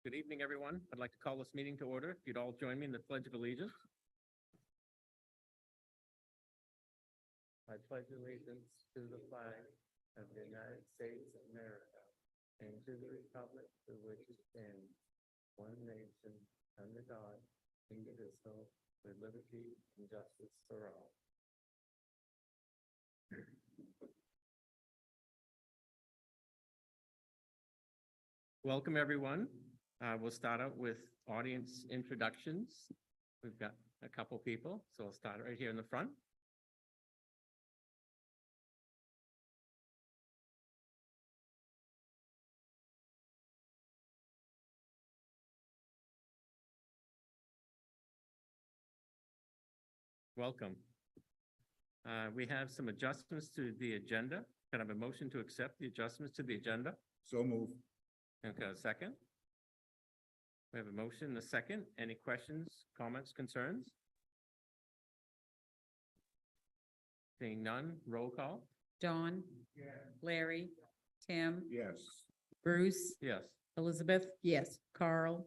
Good evening, everyone. I'd like to call this meeting to order. If you'd all join me in the Pledge of Allegiance. I pledge allegiance to the flag of the United States of America and to the republic for which it stands, one nation, under God, indivisible, with liberty and justice for all. Welcome, everyone. We'll start out with audience introductions. We've got a couple people, so I'll start right here in the front. Welcome. We have some adjustments to the agenda. Can I have a motion to accept the adjustments to the agenda? So move. Okay, a second. We have a motion and a second. Any questions, comments, concerns? Seeing none, roll call. Dawn. Larry. Tim. Yes. Bruce. Yes. Elizabeth. Yes. Carl.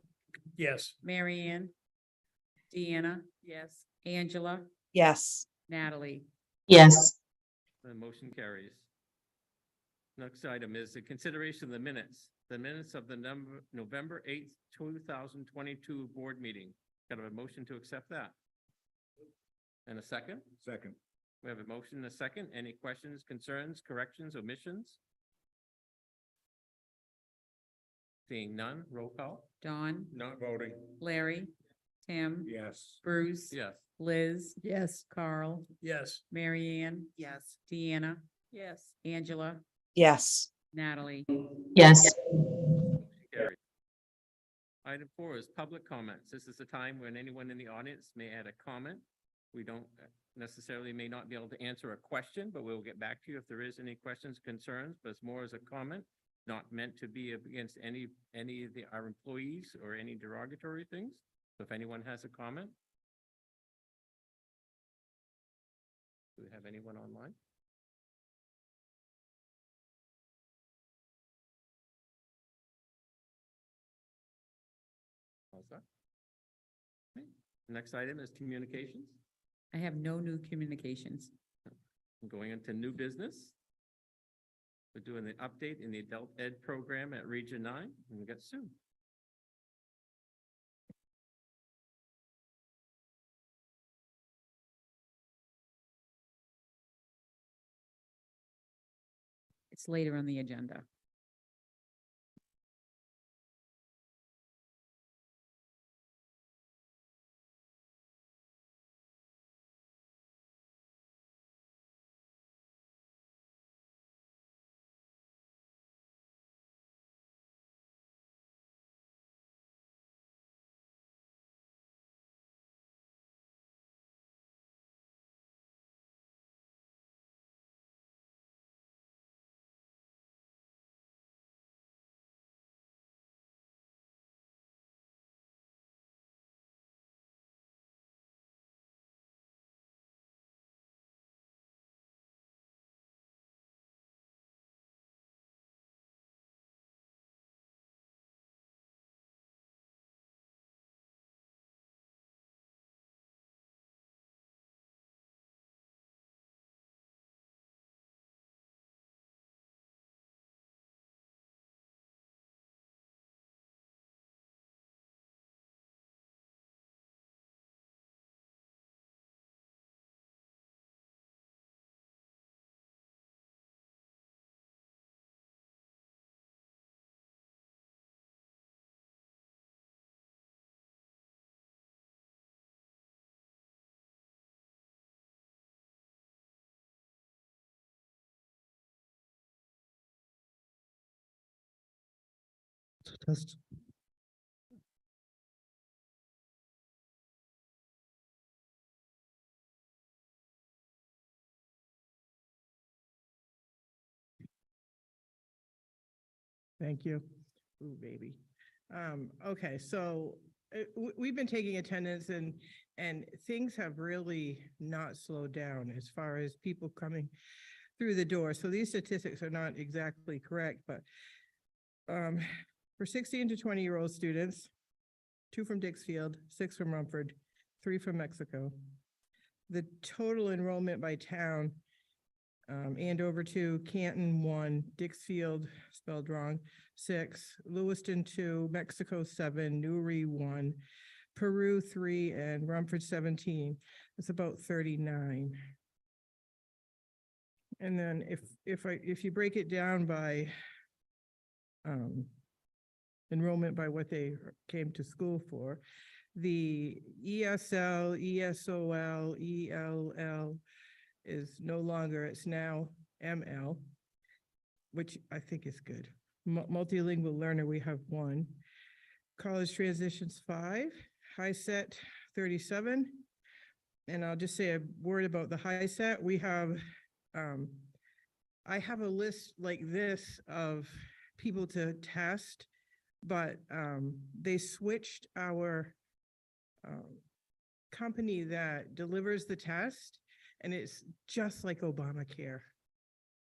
Yes. Mary Ann. Deanna. Yes. Angela. Yes. Natalie. Yes. The motion carries. Next item is the consideration of the minutes. The minutes of the November 8th, 2022 board meeting. Got a motion to accept that? And a second? Second. We have a motion and a second. Any questions, concerns, corrections, omissions? Seeing none, roll call. Dawn. Not voting. Larry. Tim. Yes. Bruce. Yes. Liz. Yes. Carl. Yes. Mary Ann. Yes. Deanna. Yes. Angela. Yes. Natalie. Yes. Carried. Item 4 is public comments. This is the time when anyone in the audience may add a comment. We don't necessarily may not be able to answer a question, but we'll get back to you if there is any questions, concerns, but it's more as a comment, not meant to be against any of our employees or any derogatory things. So if anyone has a comment. Do we have anyone online? How's that? Okay. Next item is communications. I have no new communications. Going into new business. We're doing the update in the adult ed program at Region 9, and we got Sue. It's later on the agenda. Test. Thank you. Ooh, baby. Okay, so we've been taking attendance and things have really not slowed down as far as people coming through the door. So these statistics are not exactly correct, but For 16 to 20-year-old students, 2 from Dixfield, 6 from Rumford, 3 from Mexico. The total enrollment by town, Andover 2, Canton 1, Dixfield, spelled wrong, 6, Lewiston 2, Mexico 7, Newry 1, Peru 3, and Rumford 17. It's about 39. And then if you break it down by enrollment by what they came to school for, the ESL, ESOL, ELL is no longer, it's now ML, which I think is good. Multilingual learner, we have 1. College transitions 5, high set 37. And I'll just say a word about the high set. We have, I have a list like this of people to test, but they switched our company that delivers the test, and it's just like Obamacare.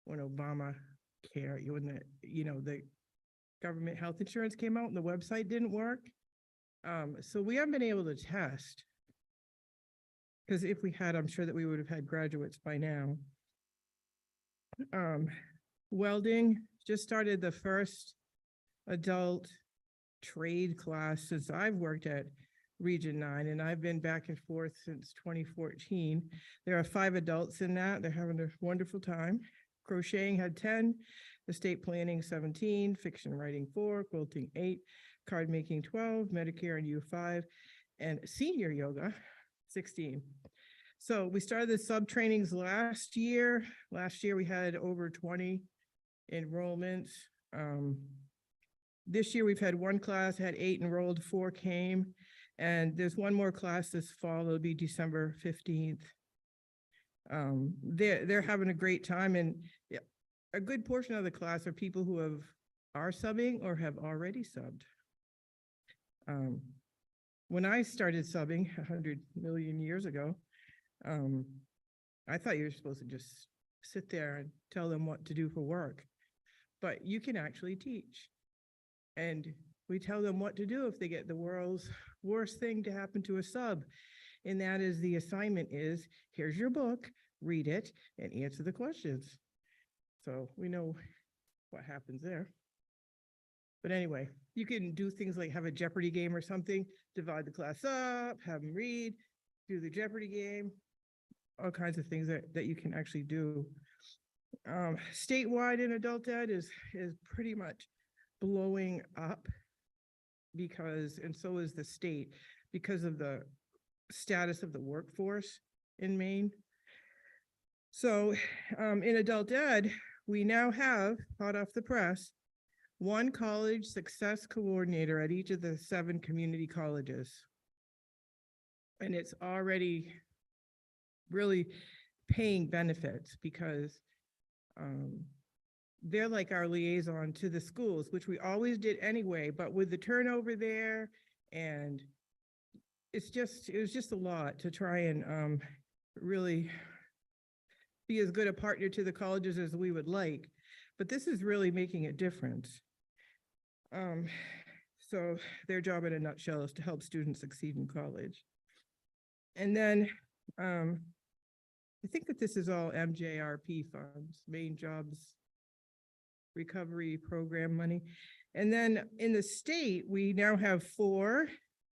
When Obamacare, the government health insurance came out and the website didn't work. So we haven't been able to test. Because if we had, I'm sure that we would have had graduates by now. Welding just started the first adult trade class since I've worked at Region 9, and I've been back and forth since 2014. There are 5 adults in that. They're having a wonderful time. Crocheting had 10, estate planning 17, fiction writing 4, quilting 8, card making 12, Medicare and U 5, and senior yoga 16. So we started the sub trainings last year. Last year we had over 20 enrollments. This year we've had 1 class, had 8 enrolled, 4 came, and there's 1 more class this fall. It'll be December 15th. They're having a great time, and a good portion of the class are people who are subbing or have already subbed. When I started subbing 100 million years ago, I thought you were supposed to just sit there and tell them what to do for work, but you can actually teach. And we tell them what to do if they get the world's worst thing to happen to a sub. And that is, the assignment is, here's your book, read it, and answer the questions. So we know what happens there. But anyway, you can do things like have a Jeopardy game or something, divide the class up, have them read, do the Jeopardy game, all kinds of things that you can actually do. Statewide in adult ed is pretty much blowing up because, and so is the state, because of the status of the workforce in Maine. So in adult ed, we now have, hot off the press, 1 college success coordinator at each of the 7 community colleges. And it's already really paying benefits because they're like our liaison to the schools, which we always did anyway, but with the turnover there, and it was just a lot to try and really be as good a partner to the colleges as we would like, but this is really making a difference. So their job in a nutshell is to help students succeed in college. And then I think that this is all MJRP funds, Maine Jobs Recovery Program money. And then in the state, we now have 4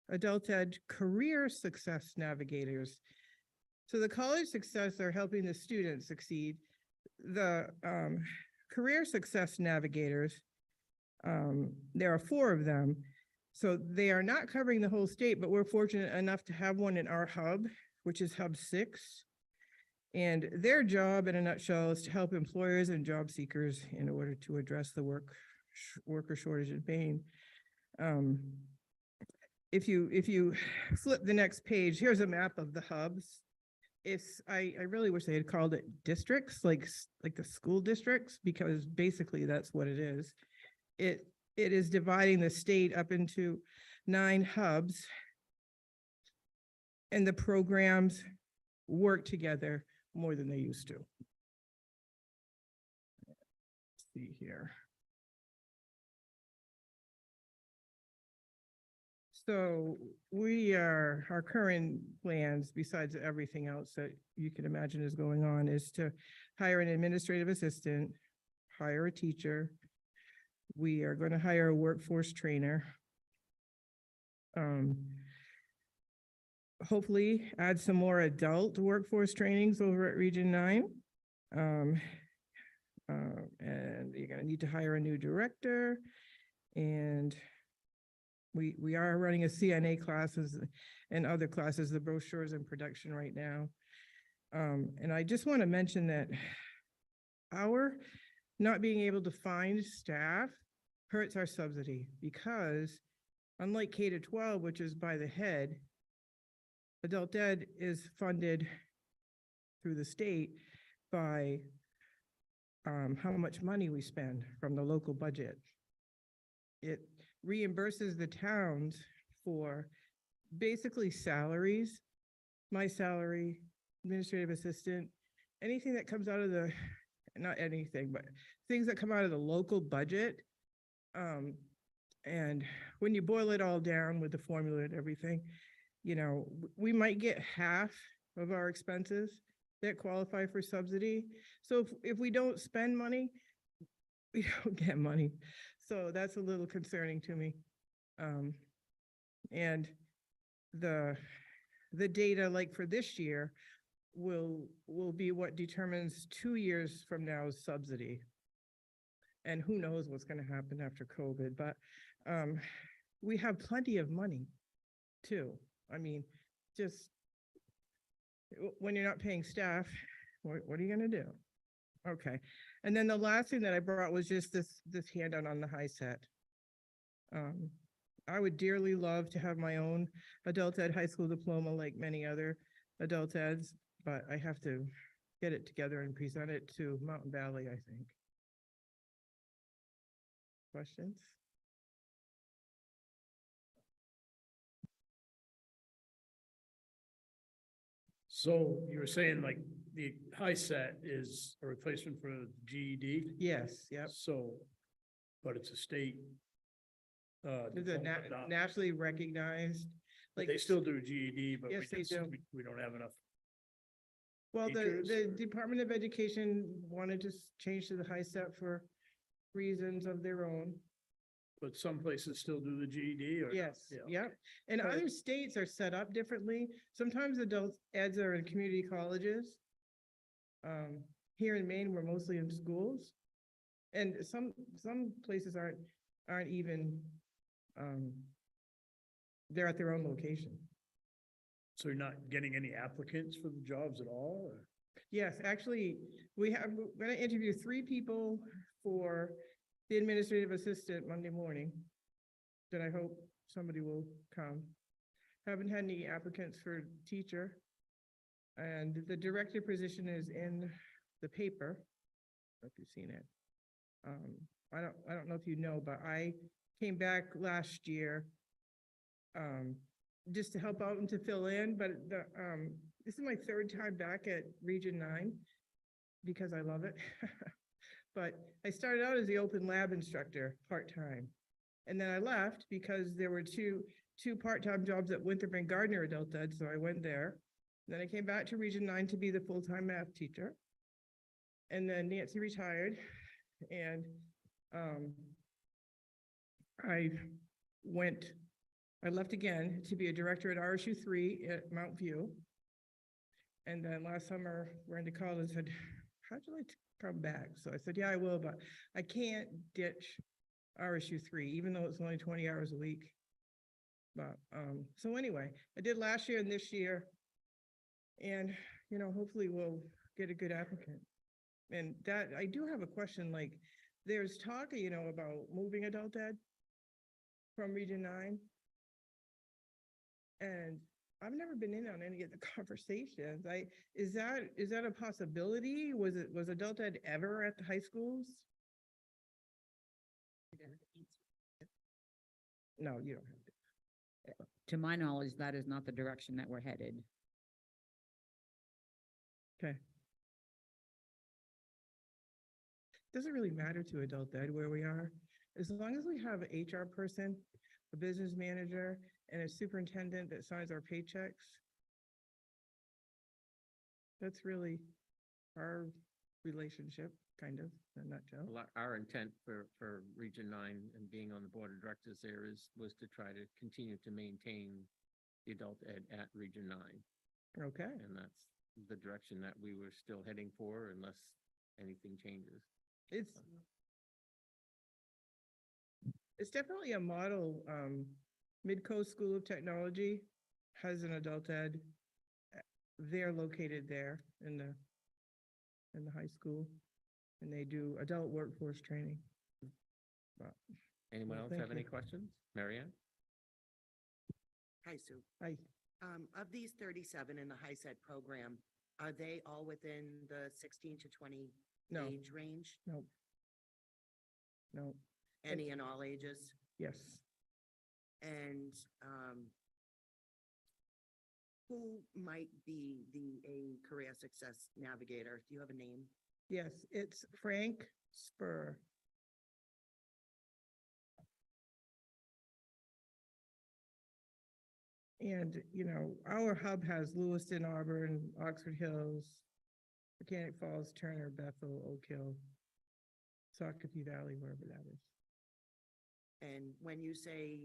adult ed career success navigators. So the college success are helping the students succeed. The career success navigators, there are 4 of them. So they are not covering the whole state, but we're fortunate enough to have one in our hub, which is Hub 6. And their job in a nutshell is to help employers and job seekers in order to address the worker shortage in Maine. If you flip the next page, here's a map of the hubs. I really wish they had called it districts, like the school districts, because basically that's what it is. It is dividing the state up into 9 hubs, and the programs work together more than they used to. Let's see here. So our current plans, besides everything else that you can imagine is going on, is to hire an administrative assistant, hire a teacher. We are going to hire a workforce trainer. Hopefully add some more adult workforce trainings over at Region 9. And you're gonna need to hire a new director, and we are running a CNA classes and other classes, the brochures in production right now. And I just want to mention that our not being able to find staff hurts our subsidy, because unlike K-12, which is by the head, adult ed is funded through the state by how much money we spend from the local budget. It reimburses the towns for basically salaries, my salary, administrative assistant, anything that comes out of the, not anything, but things that come out of the local budget. And when you boil it all down with the formula and everything, you know, we might get half of our expenses that qualify for subsidy. So if we don't spend money, we don't get money. So that's a little concerning to me. And the data, like for this year, will be what determines 2 years from now's subsidy. And who knows what's going to happen after COVID, but we have plenty of money too. I mean, just when you're not paying staff, what are you going to do? Okay. And then the last thing that I brought was just this handout on the HiSET. I would dearly love to have my own adult ed high school diploma like many other adult eds, but I have to get it together and present it to Mountain Valley, I think. Questions? So you were saying like the HiSET is a replacement for the GED? Yes, yep. So, but it's a state. It's a diploma, not- nationally recognized, like. They still do GED, but Yes, they do. we don't have enough. Well, the teachers. Department of Education wanted to change to the HiSET for reasons of their own. But some places still do the GED or? not? Yes, Yeah. yep. And Okay. other states are set up differently. Sometimes adult eds are in community colleges. Here in Maine, we're mostly in schools. And some places aren't even, they're at their own location. So you're not getting any applicants for the jobs at all? Or? Yes, actually, we're gonna interview 3 people for the administrative assistant Monday morning. Then I hope somebody will come. Haven't had any applicants for teacher. And the director position is in the paper. If you've seen it. I don't know if you know, but I came back last year just to help out and to fill in, but this is my 3rd time back at Region 9 because I love it. But I started out as the open lab instructor, part-time. And then I left because there were two part-time jobs at Winterburn Gardner Adult Ed, so I went there. Then I came back to Region 9 to be the full-time math teacher. And then Nancy retired, and I left again to be a director at RSU 3 at Mount View. And then last summer, Brenda called and said, how'd you like to come back? So I said, yeah, I will, but I can't ditch RSU 3, even though it's only 20 hours a week. But, so anyway, I did last year and this year. And, you know, hopefully we'll get a good applicant. And that, I do have a question, like, there's talk, you know, about moving adult ed from Region 9. And I've never been in on any of the conversations. Is that a possibility? Was adult ed ever at the high schools? No, you don't have to. To my knowledge, that is not the direction that we're headed. Okay. Doesn't really matter to adult ed where we are, as long as we have an HR person, a business manager, and a superintendent that signs our paychecks. That's really our relationship, kind of, in a nutshell. Well, our intent for Region 9 and being on the board of directors there was to try to continue to maintain the adult ed at Region 9. Okay, And that's the direction that we were still heading for unless anything changes. it's definitely a model. Midcoast School of Technology has an adult ed. They're located there in the high school, and they do adult workforce training. But Anyone Well, else thank have any you. questions? Marianne? Hi, Sue. I, Of these 37 in the HiSET program, are they all within the 16 to 20 no, age range? no. No, Any and all ages? yes. And who might be a career success navigator? Do you have a name? Yes, it's Frank Spur. And, our hub has Lewiston, Auburn, Oxford Hills, Mechanic Falls, Turner, Bethel, Oak Hill, Shakopee Valley, wherever that is. And when you say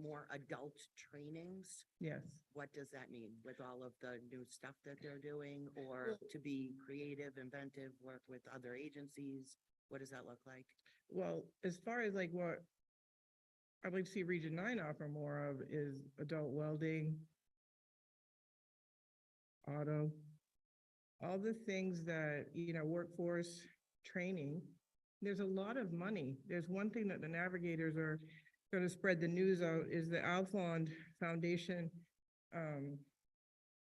more adult trainings, Yes. what does that mean? With all of the new stuff that they're doing, or to be creative, inventive, work with other agencies? What does that look like? Well, as far as like what I'd like to see Region 9 offer more of is adult welding, auto, all the things that, workforce training. There's a lot of money. There's one thing that the navigators are going to spread the news out is the Alfond Foundation. An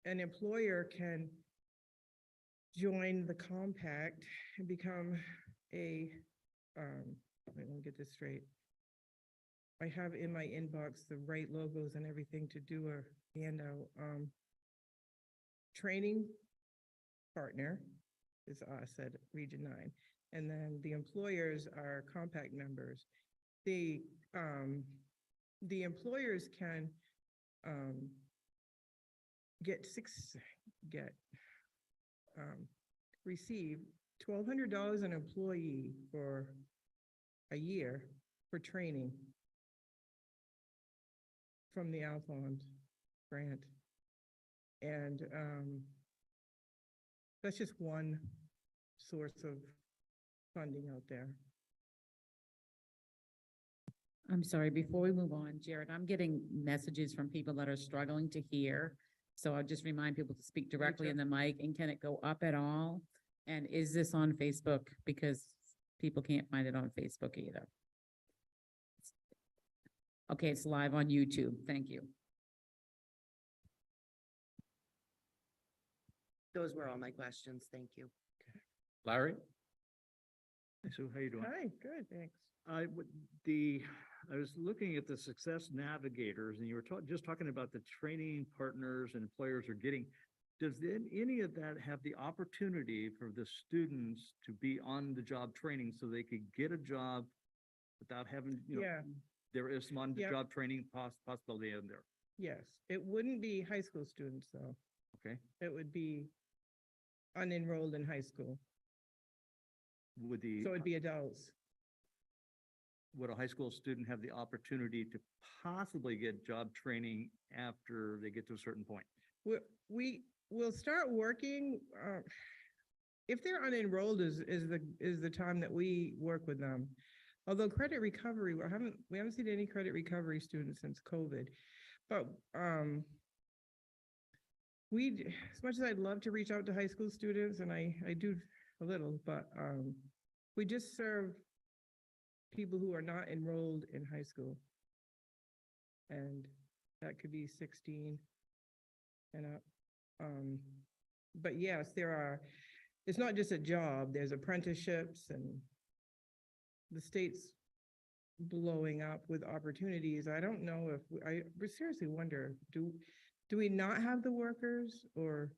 employer can join the compact and become let me get this straight. I have in my inbox the right logos and everything to do a handout. Training partner is us at Region 9. And then the employers are compact members. The employers can receive $1,200 an employee for a year for training from the Alfond grant. And that's just one source of funding out there. I'm sorry, before we move on, Jared, I'm getting messages from people that are struggling to hear. So I'll just remind people to speak directly in the mic, and can it go up at all? And is this on Facebook? Because people can't find it on Facebook either. Okay, it's live on YouTube. Thank you. Those were all my questions. Thank you. Larry? So how you doing? Hi, good, thanks. I was looking at the Success Navigators, and you were just talking about the training partners and employers are getting. Does then any of that have the opportunity for the students to be on the job training so they could get a job without having, Yeah, there is some on the Yep. job training possibility in there? yes. It wouldn't be high school students, though. Okay. It would be unenrolled in high school. Would the, So it'd be adults. would a high school student have the opportunity to possibly get job training after they get to a certain point? We will start working, if they're unenrolled is the time that we work with them. Although credit recovery, we haven't seen any credit recovery students since COVID. But, as much as I'd love to reach out to high school students, and I do a little, but, we just serve people who are not enrolled in high school. And that could be 16 and up. But yes, it's not just a job, there's apprenticeships, and the state's blowing up with opportunities. I don't know if, I seriously wonder, do we not have the workers, or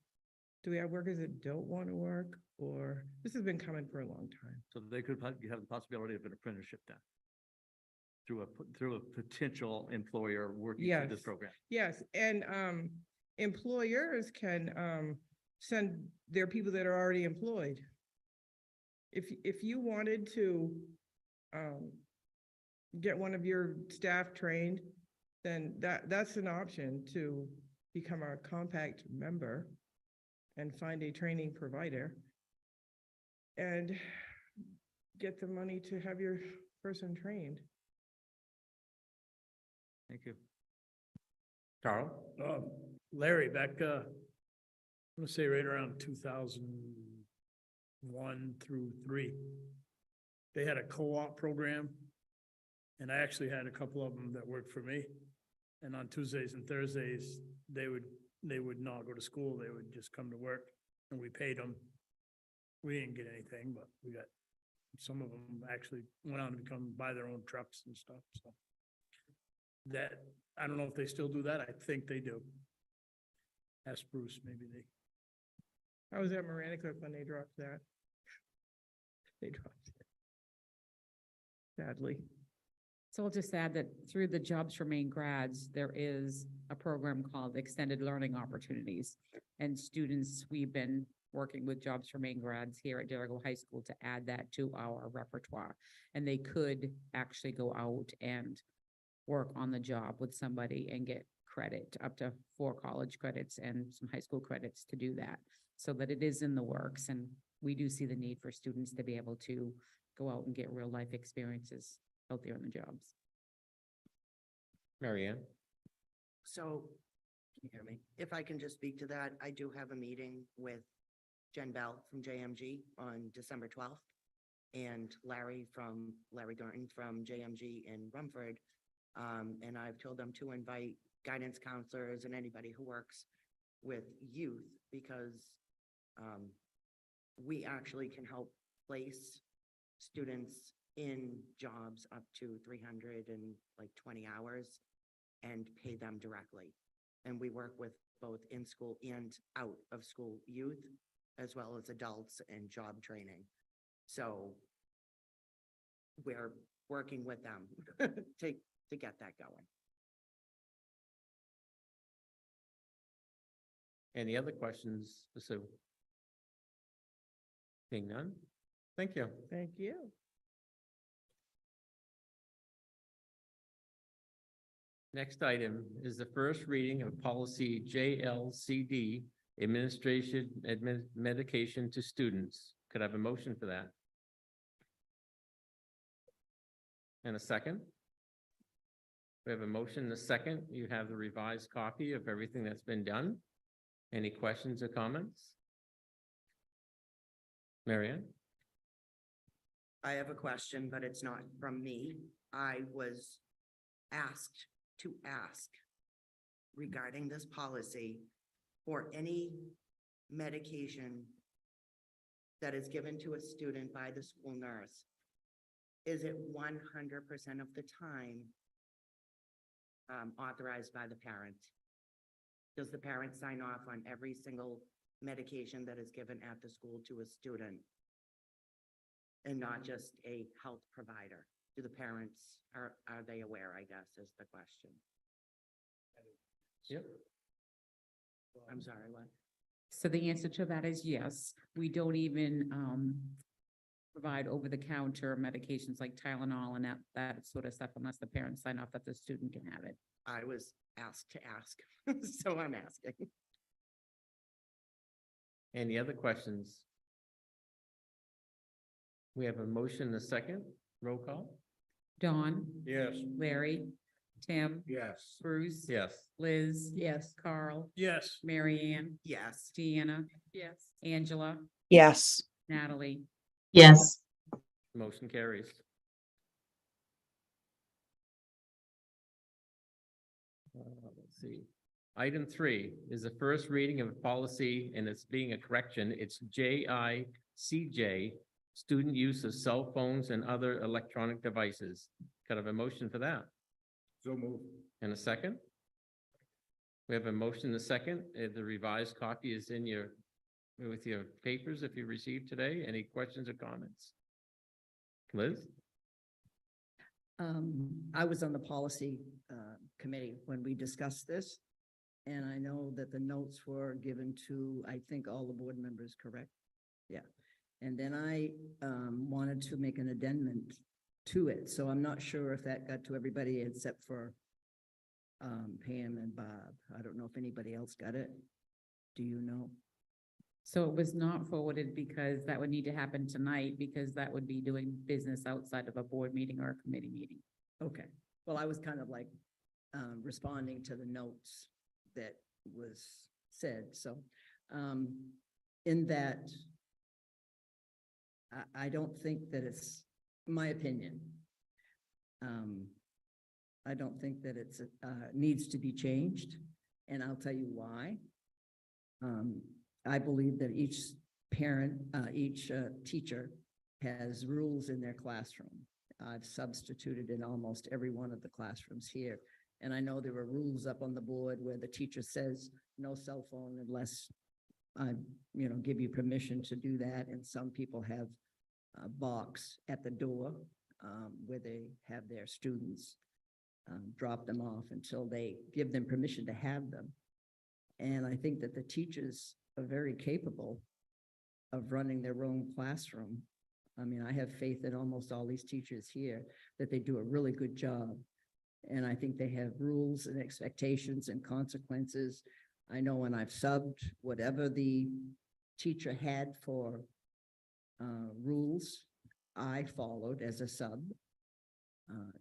do we have workers that don't want to work? Or, this has been coming for a long time. So they could have the possibility of an apprenticeship then. through a potential employer working through this Yes. program. Yes, and employers can send their people that are already employed. If you wanted to get one of your staff trained, then that's an option to become a compact member and find a training provider and get the money to have your person trained. Thank you. Carl? Larry, back, I'm gonna say right around 2001 through 3. They had a co-op program. And I actually had a couple of them that worked for me. And on Tuesdays and Thursdays, they would not go to school. They would just come to work and we paid them. We didn't get anything, but we got, some of them actually went on to buy their own trucks and stuff, so. That, I don't know if they still do that. I think they do. Ask Bruce, maybe they. I was at Maranicuck when they dropped that. They dropped it. Sadly. So I'll just add that through the Jobs for Maine grads, there is a program called Extended Learning Opportunities. And students, we've been working with Jobs for Maine grads here at Derigo High School to add that to our repertoire. And they could actually go out and work on the job with somebody and get credit, up to 4 college credits and some high school credits to do that. So that it is in the works, and we do see the need for students to be able to go out and get real life experiences out there in the jobs. Mary Ann? So, can you hear me? If I can just speak to that, I do have a meeting with Jen Bell from JMG on December 12th. And Larry Thornton from JMG in Rumford. And I've told them to invite guidance counselors and anybody who works with youth, because we actually can help place students in jobs up to 320 hours and pay them directly. And we work with both in-school and out-of-school youth, as well as adults and job training. So we're working with them to get that going. Any other questions for Sue? Seeing none? Thank you. Thank you. Next item is the first reading of policy JLCD, medication to students. Could I have a motion for that? And a second? We have a motion and a second. You have the revised copy of everything that's been done. Any questions or comments? Mary Ann? I have a question, but it's not from me. I was asked to ask regarding this policy for any medication that is given to a student by the school nurse. Is it 100% of the time authorized by the parent? Does the parent sign off on every single medication that is given at the school to a student? And not just a health provider? Do the parents, are they aware, I guess, is the question. Yep. I'm sorry, what? So the answer to that is yes. We don't even provide over-the-counter medications like Tylenol and that sort of stuff unless the parents sign off that the student can have it. I was asked to ask, so I'm asking. Any other questions? We have a motion and a second. Roll call? Dawn, Yes. Larry, Tim, Yes. Bruce. Yes. Liz. Yes. Carl, Yes. Mary Ann, Yes, Deanna. Yes. Angela, Yes. Natalie. Yes. Motion carries. Let's see. Item 3 is the first reading of a policy, and it's being a correction. It's JICJ, student use of cell phones and other electronic devices. Could I have a motion for that? So move. And a second? We have a motion and a second. The revised copy is in with your papers if you received today. Any questions or comments? Liz? I was on the policy committee when we discussed this. And I know that the notes were given to, I think, all the board members, correct? Yeah. And then I wanted to make an addendum to it. So I'm not sure if that got to everybody except for Pam and Bob. I don't know if anybody else got it. Do you know? So it was not forwarded because that would need to happen tonight, because that would be doing business outside of a board meeting or a committee meeting. Okay. Well, I was kind of like responding to the notes that was said. So in that, I don't think that it's my opinion. I don't think that it's needs to be changed, and I'll tell you why. I believe that each parent, each teacher has rules in their classroom. I've substituted in almost every one of the classrooms here. And I know there are rules up on the board where the teacher says no cell phone unless I, give you permission to do that. And some people have a box at the door where they have their students drop them off until they give them permission to have them. And I think that the teachers are very capable of running their own classroom. I mean, I have faith in almost all these teachers here that they do a really good job. And I think they have rules and expectations and consequences. I know when I've subbed, whatever the teacher had for rules, I followed as a sub.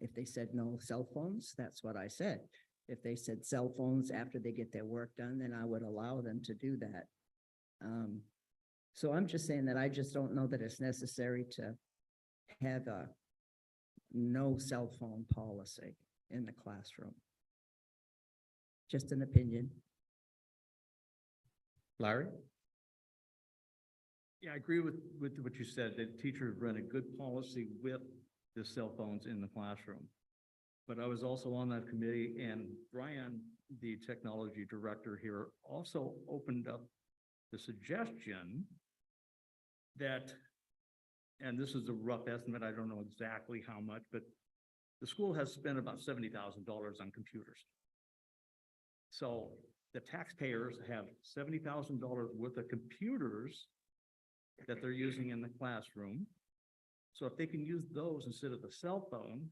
If they said no cell phones, that's what I said. If they said cell phones after they get their work done, then I would allow them to do that. So I'm just saying that I just don't know that it's necessary to have a no cell phone policy in the classroom. Just an opinion. Larry? Yeah, I agree with what you said, that teachers run a good policy with the cell phones in the classroom. But I was also on that committee, and Brian, the technology director here, also opened up the suggestion that, and this is a rough estimate, I don't know exactly how much, but the school has spent about $70,000 on computers. So the taxpayers have $70,000 worth of computers that they're using in the classroom. So if they can use those instead of the cell phone,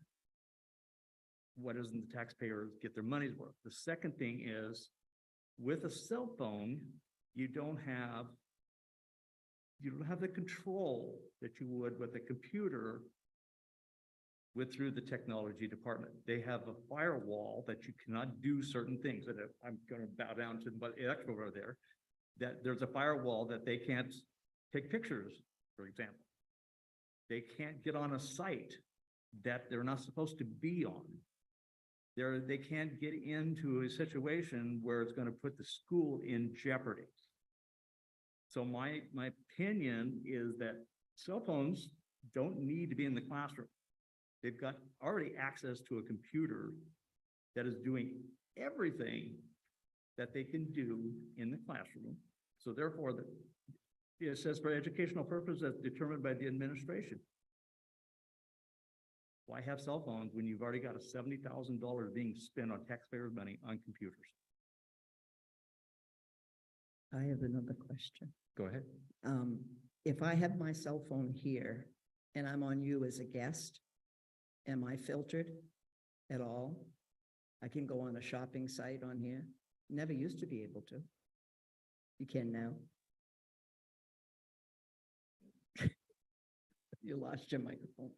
why doesn't the taxpayers get their money's worth? The second thing is, with a cell phone, you don't have the control that you would with a computer through the technology department. They have a firewall that you cannot do certain things. And I'm going to bow down to the expert over there, that there's a firewall that they can't take pictures, for example. They can't get on a site that they're not supposed to be on. They can't get into a situation where it's going to put the school in jeopardy. So my opinion is that cell phones don't need to be in the classroom. They've got already access to a computer that is doing everything that they can do in the classroom. So therefore, it says for educational purposes as determined by the administration. Why have cell phones when you've already got a $70,000 being spent on taxpayers' money on computers? I have another question. Go ahead. If I have my cell phone here and I'm on you as a guest, am I filtered at all? I can go on a shopping site on here. Never used to be able to. You can now. You lost your microphone.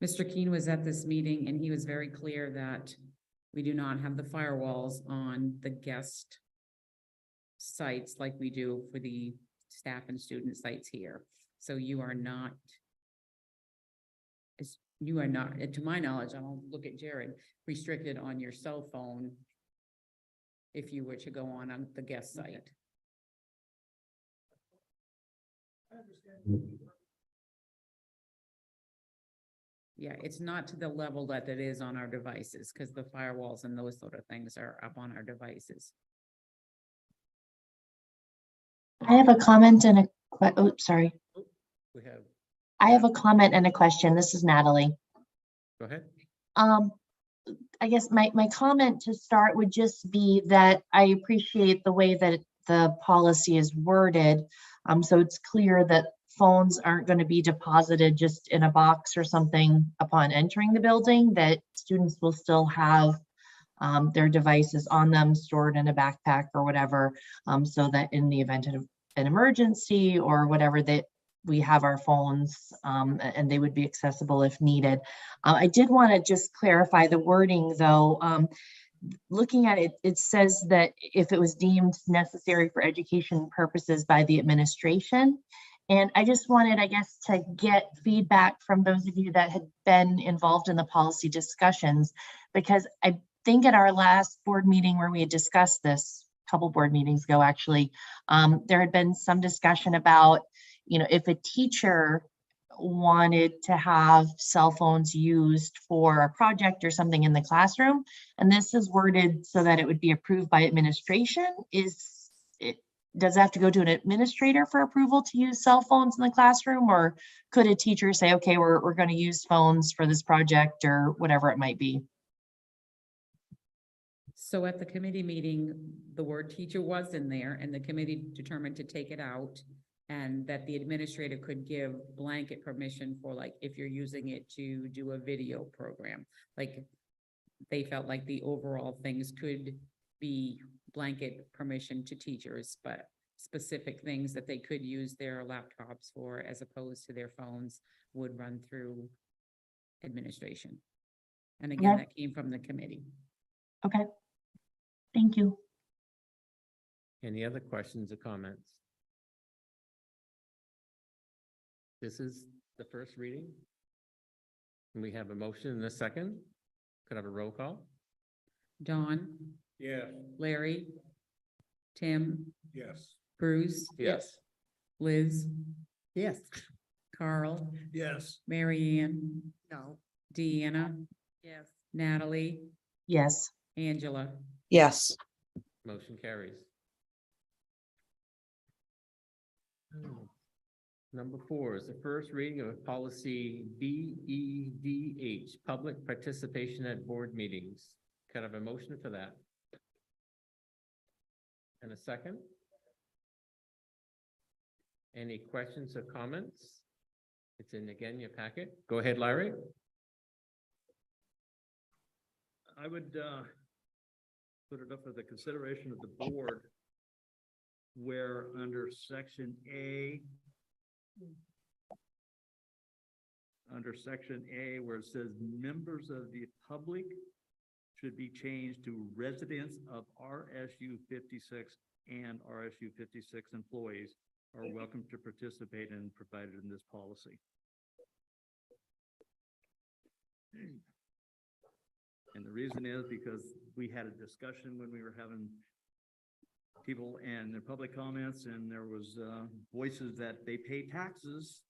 Mr. Keen was at this meeting and he was very clear that we do not have the firewalls on the guest sites like we do for the staff and student sites here. So you are not, to my knowledge, I'll look at Jared, restricted on your cell phone if you were to go on the guest site. Yeah, it's not to the level that it is on our devices, because the firewalls and those sort of things are up on our devices. from. I have a comment and a sorry. We have, I have a comment and a question. This is Natalie. go ahead. Um, I guess my comment to start would just be that I appreciate the way that the policy is worded. So it's clear that phones aren't going to be deposited just in a box or something upon entering the building, that students will still have their devices on them, stored in a backpack or whatever, so that in the event of an emergency or whatever, that we have our phones and they would be accessible if needed. I did want to just clarify the wording though. Looking at it, it says that if it was deemed necessary for education purposes by the administration. And I just wanted, I guess, to get feedback from those of you that had been involved in the policy discussions, because I think at our last board meeting where we had discussed this, a couple board meetings ago, actually, there had been some discussion about, you know, if a teacher wanted to have cell phones used for a project or something in the classroom, and this is worded so that it would be approved by administration, does it have to go to an administrator for approval to use cell phones in the classroom, or could a teacher say, okay, we're going to use phones for this project or whatever it might be? So at the committee meeting, the word teacher was in there and the committee determined to take it out. And that the administrator could give blanket permission for, like, if you're using it to do a video program. Like, they felt like the overall things could be blanket permission to teachers, but specific things that they could use their laptops for as opposed to their phones would run through administration. And again, Okay. that came from the committee. Okay. Thank you. Any other questions or comments? This is the first reading. And we have a motion and a second. Could I have a roll call? Dawn, Yeah. Larry, Tim, Yes. Bruce, Yes. Liz, Yes. Carl, Yes. Mary Ann, No. Deanna, Yes. Natalie, Yes. Angela. Yes. Motion carries. Number 4 is the first reading of policy BEDH, public participation at board meetings. Could I have a motion for that? And a second? Any questions or comments? It's in again your packet. Go ahead, Larry. I would put it up for the consideration of the board, where under section A, where it says members of the public should be changed to residents of RSU 56 and RSU 56 employees are welcome to participate and provided in this policy. And the reason is because we had a discussion when we were having people and the public comments, and there was voices that they pay taxes,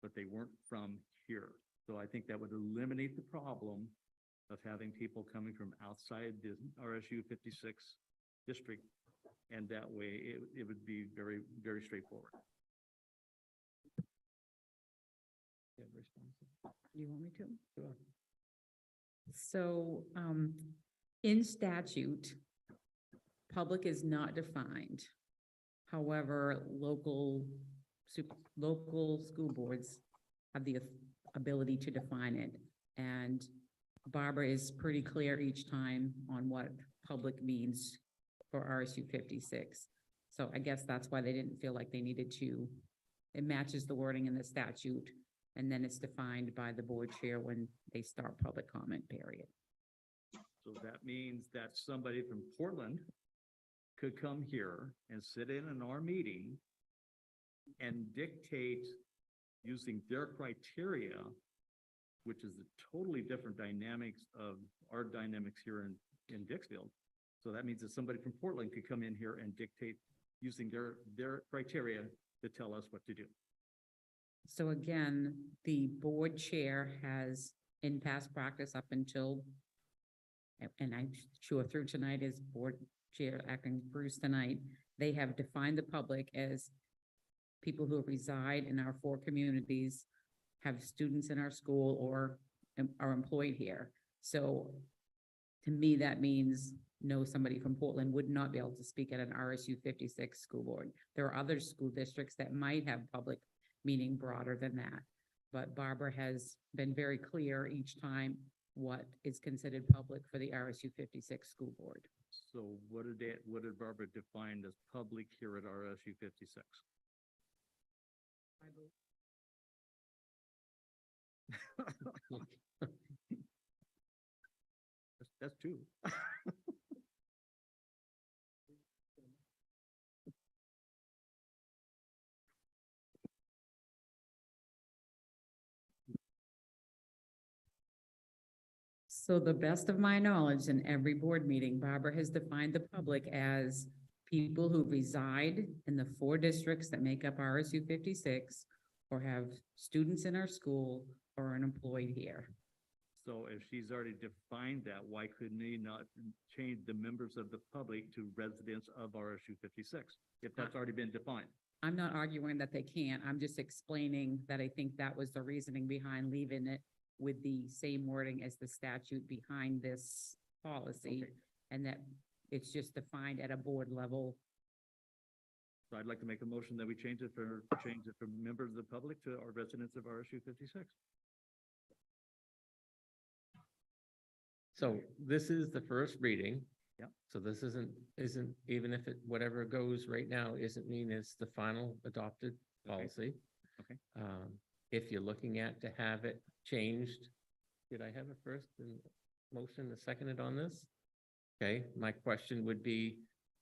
but they weren't from here. So I think that would eliminate the problem of having people coming from outside the RSU 56 district. And that way it would be very, very straightforward. You want me to? Sure. So, in statute, public is not defined. However, local school boards have the ability to define it. And Barbara is pretty clear each time on what public means for RSU 56. So I guess that's why they didn't feel like they needed to. It matches the wording in the statute, and then it's defined by the board chair when they start public comment period. So that means that somebody from Portland could come here and sit in our meeting and dictate using their criteria, which is a totally different dynamics of our dynamics here in Dixfield. So that means that somebody from Portland could come in here and dictate using their criteria to tell us what to do. So again, the board chair has in past practice up until, and I'm sure through tonight is board chair acting Bruce tonight, they have defined the public as people who reside in our 4 communities, have students in our school, or are employed here. So to me, that means no, somebody from Portland would not be able to speak at an RSU 56 school board. There are other school districts that might have public, meaning broader than that. But Barbara has been very clear each time what is considered public for the RSU 56 school board. So what did Barbara define as public here at RSU 56? That's two. So the best of my knowledge, in every board meeting, Barbara has defined the public as people who reside in the 4 districts that make up RSU 56, or have students in our school, or are employed here. So if she's already defined that, why couldn't he not change the members of the public to residents of RSU 56? If that's already been defined. I'm not arguing that they can't. I'm just explaining that I think that was the reasoning behind leaving it with the same wording as the statute behind this policy, Okay. and that it's just defined at a board level. So I'd like to make a motion that we change it from members of the public to our residents of RSU 56. So this is the first reading. Yep. So this isn't, even if it, whatever goes right now, isn't mean it's the final adopted policy. Okay. If you're looking at to have it changed, did I have a first and motion, a seconded on this? Okay, my question would be,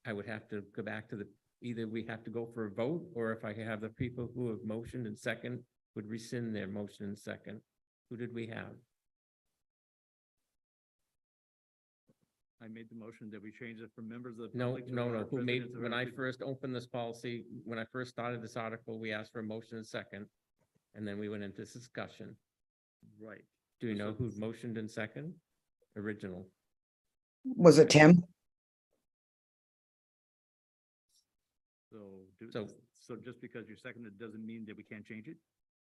I would have to go back to either we have to go for a vote, or if I can have the people who have motioned and second would rescind their motion and second. Who did we have? I made the motion that we change it from members of the No, public. to no, our no. Who made, residents of when I RSU. first opened this policy, when I first started this article, we asked for a motion and second. And then we went into discussion. Right. Do you know who motioned in second? Original. Was it Tim? So just because you're seconded doesn't mean that we can't change it?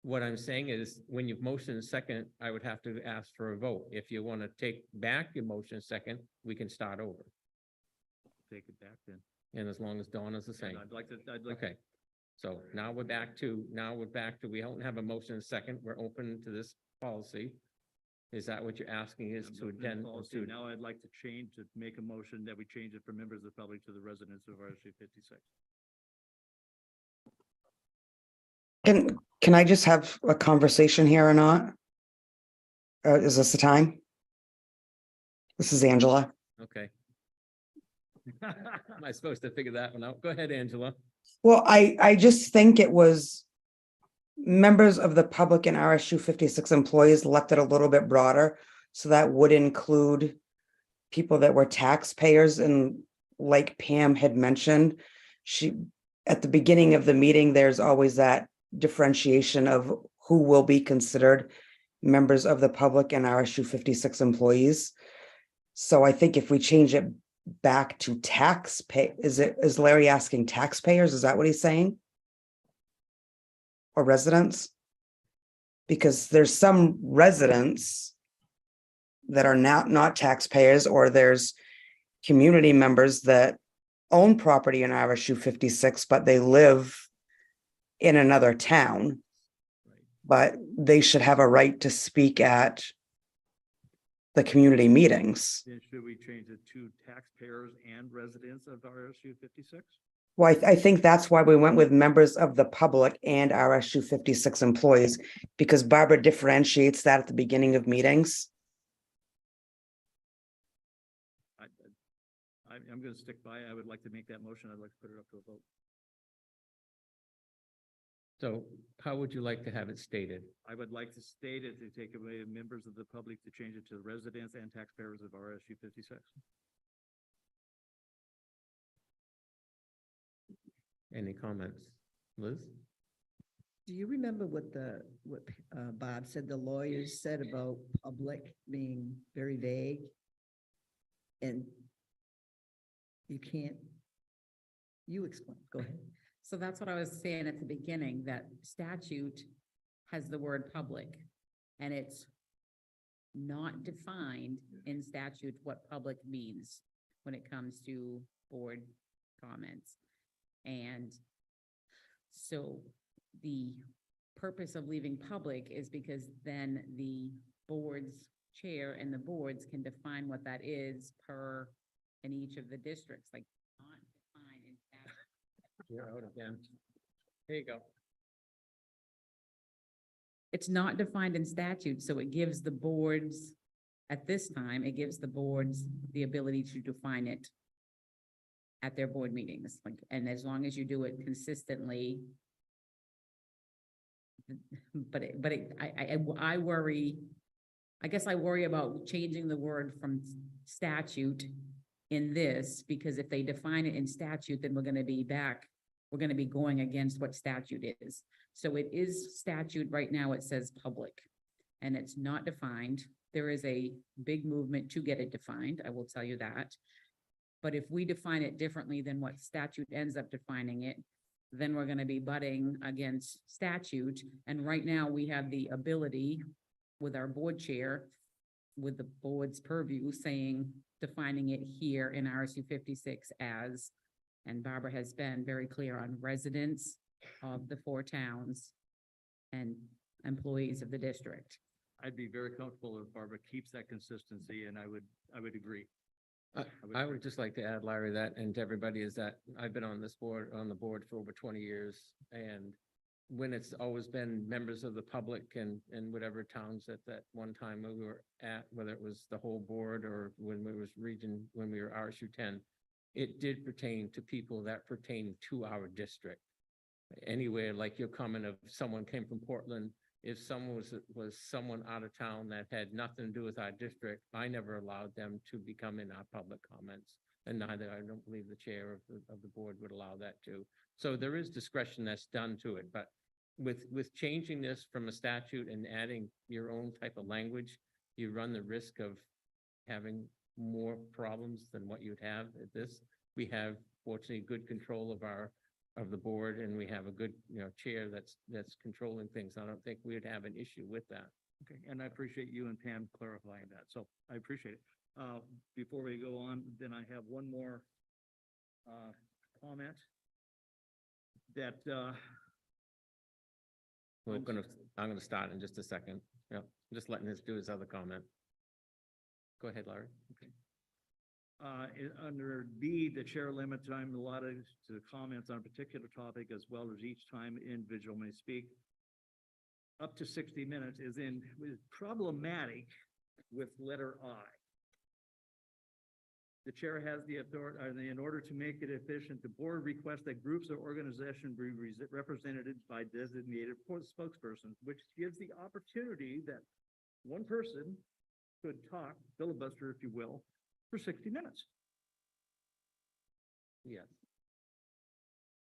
What I'm saying is, when you've motioned second, I would have to ask for a vote. If you want to take back your motion second, we can start over. Take it back then. And as long as Dawn is the same. And I'd like to. Okay. So now we're back to, we don't have a motion and second. We're open to this policy. Is that what you're asking is I'm to looking at again? policy. Now I'd like to make a motion that we change it from members of the public to the residents of RSU 56. Can I just have a conversation here or not? Is this the time? This is Angela. Okay. Am I supposed to figure that one out? Go ahead, Angela. Well, I just think it was members of the public and RSU 56 employees left it a little bit broader. So that would include people that were taxpayers, and like Pam had mentioned, at the beginning of the meeting, there's always that differentiation of who will be considered members of the public and RSU 56 employees. So I think if we change it back to is Larry asking taxpayers? Is that what he's saying? Or residents? Because there's some residents that are not taxpayers, or there's community members that own property in RSU 56, but they live in another town. But they should have a right to speak at the community meetings. Then should we change it to taxpayers and residents of RSU 56? Well, I think that's why we went with members of the public and RSU 56 employees, because Barbara differentiates that at the beginning of meetings. I'm going to stick by. I would like to make that motion. I'd like to put it up to a vote. So how would you like to have it stated? I would like to state it to take away members of the public, to change it to residents and taxpayers of RSU 56. Any comments? Liz? Do you remember what Bob said, the lawyers said about public being very vague? And you You explain, go ahead. So that's what I was saying at the beginning, that statute has the word public, and it's not defined in statute what public means when it comes to board comments. And so the purpose of leaving public is because then the board's chair and the boards can define what that is per in each of the districts, like not defined in statute. You're out again. There you go. It's not defined in statute, so it gives the boards, at this time, it gives the boards the ability to define it at their board meetings, like, and as long as you do it consistently. I worry, I guess I worry about changing the word from statute in this, because if they define it in statute, then we're gonna be back, we're gonna be going against what statute is. So it is statute right now, it says public, and it's not defined. There is a big movement to get it defined, I will tell you that. But if we define it differently than what statute ends up defining it, then we're gonna be butting against statute. And right now, we have the ability with our board chair, with the board's purview, saying, defining it here in RSU 56 as, and Barbara has been very clear on residents of the 4 towns and employees of the district. I'd be very comfortable if Barbara keeps that consistency, and I would agree. I would just like to add, Larry, that, and to everybody, is that I've been on the board for over 20 years, and when it's always been members of the public and whatever towns at that one time we were at, whether it was the whole board or when we was when we were RSU 10, it did pertain to people that pertain to our district. Anywhere, like your comment of someone came from Portland, if someone was someone out of town that had nothing to do with our district, I never allowed them to become in our public comments. And neither, I don't believe the chair of the board would allow that too. So there is discretion that's done to it, but with changing this from a statute and adding your own type of language, you run the risk of having more problems than what you'd have at this. We have fortunately good control of the board, and we have a good, chair that's controlling things. I don't think we would have an issue with that. Okay, and I appreciate you and Pam clarifying that, so I appreciate it. Before we go on, then I have one more comment that I'm gonna start in just a second. Yeah, I'm just letting his do his other comment. Go ahead, Larry. Under B, the chair limit time allotted to comments on a particular topic as well as each time individual may speak. Up to 60 minutes is problematic with letter I. The chair has the authority, in order to make it efficient, the board requests that groups or organizations be represented by designated spokespersons, which gives the opportunity that one person could talk, filibuster, if you will, for 60 minutes. Yes.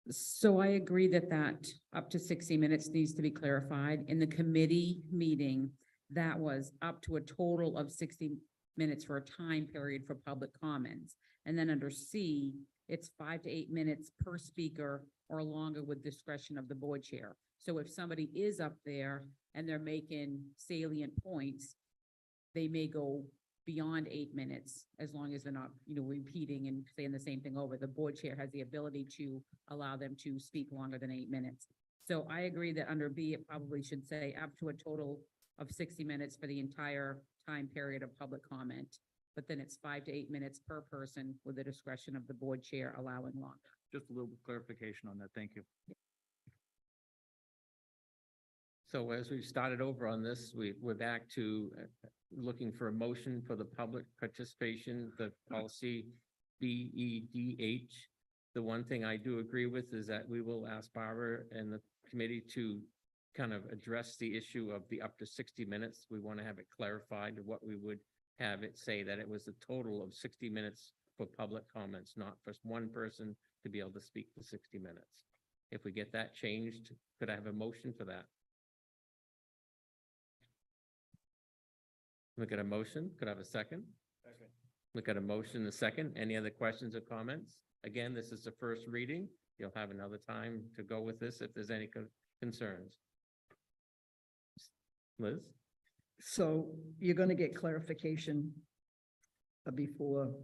So I agree that up to 60 minutes needs to be clarified. In the committee meeting, that was up to a total of 60 minutes for a time period for public comments. And then under C, it's 5 to 8 minutes per speaker or longer with discretion of the board chair. So if somebody is up there and they're making salient points, they may go beyond 8 minutes, as long as they're not, repeating and saying the same thing over. The board chair has the ability to allow them to speak longer than 8 minutes. So I agree that under B, it probably should say up to a total of 60 minutes for the entire time period of public comment. But then it's 5 to 8 minutes per person with the discretion of the board chair allowing longer. Just a little clarification on that. Thank you. So as we've started over on this, we're back to looking for a motion for the public participation, the policy BEDH. The one thing I do agree with is that we will ask Barbara and the committee to kind of address the issue of the up to 60 minutes. We want to have it clarified to what we would have it say, that it was a total of 60 minutes for public comments, not for one person to be able to speak for 60 minutes. If we get that changed, could I have a motion for that? Look at a motion. Could I have a second? Second. Look at a motion, a second. Any other questions or comments? Again, this is the first reading. You'll have another time to go with this if there's any concerns. Liz? So you're gonna get clarification before,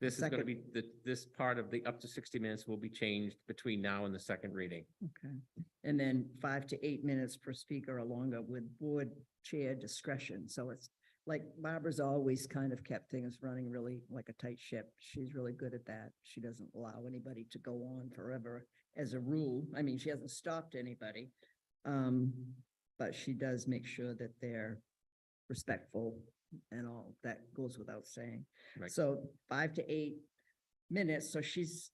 This is gonna Second. be, this part of the up to 60 minutes will be changed between now and the second reading. okay, and then 5 to 8 minutes per speaker or longer with board chair discretion. So it's like Barbara's always kind of kept things running really like a tight ship. She's really good at that. She doesn't allow anybody to go on forever as a rule. I mean, she hasn't stopped anybody. But she does make sure that they're respectful and all. That goes without saying. Right. So 5 to 8 minutes, so she's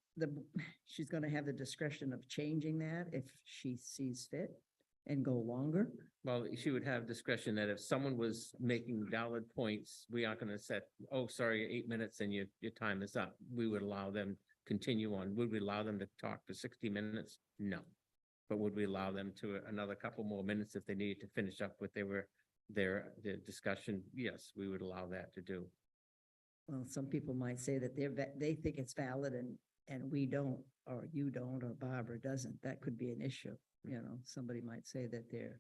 gonna have the discretion of changing that if she sees fit and go longer. Well, she would have discretion that if someone was making valid points, we aren't gonna set, oh, sorry, 8 minutes and your time is up. We would allow them continue on. Would we allow them to talk for 60 minutes? No. But would we allow them to another couple more minutes if they needed to finish up with their discussion? Yes, we would allow that to do. Well, some people might say that they think it's valid and we don't, or you don't, or Barbara doesn't. That could be an issue. You know, somebody might say that they're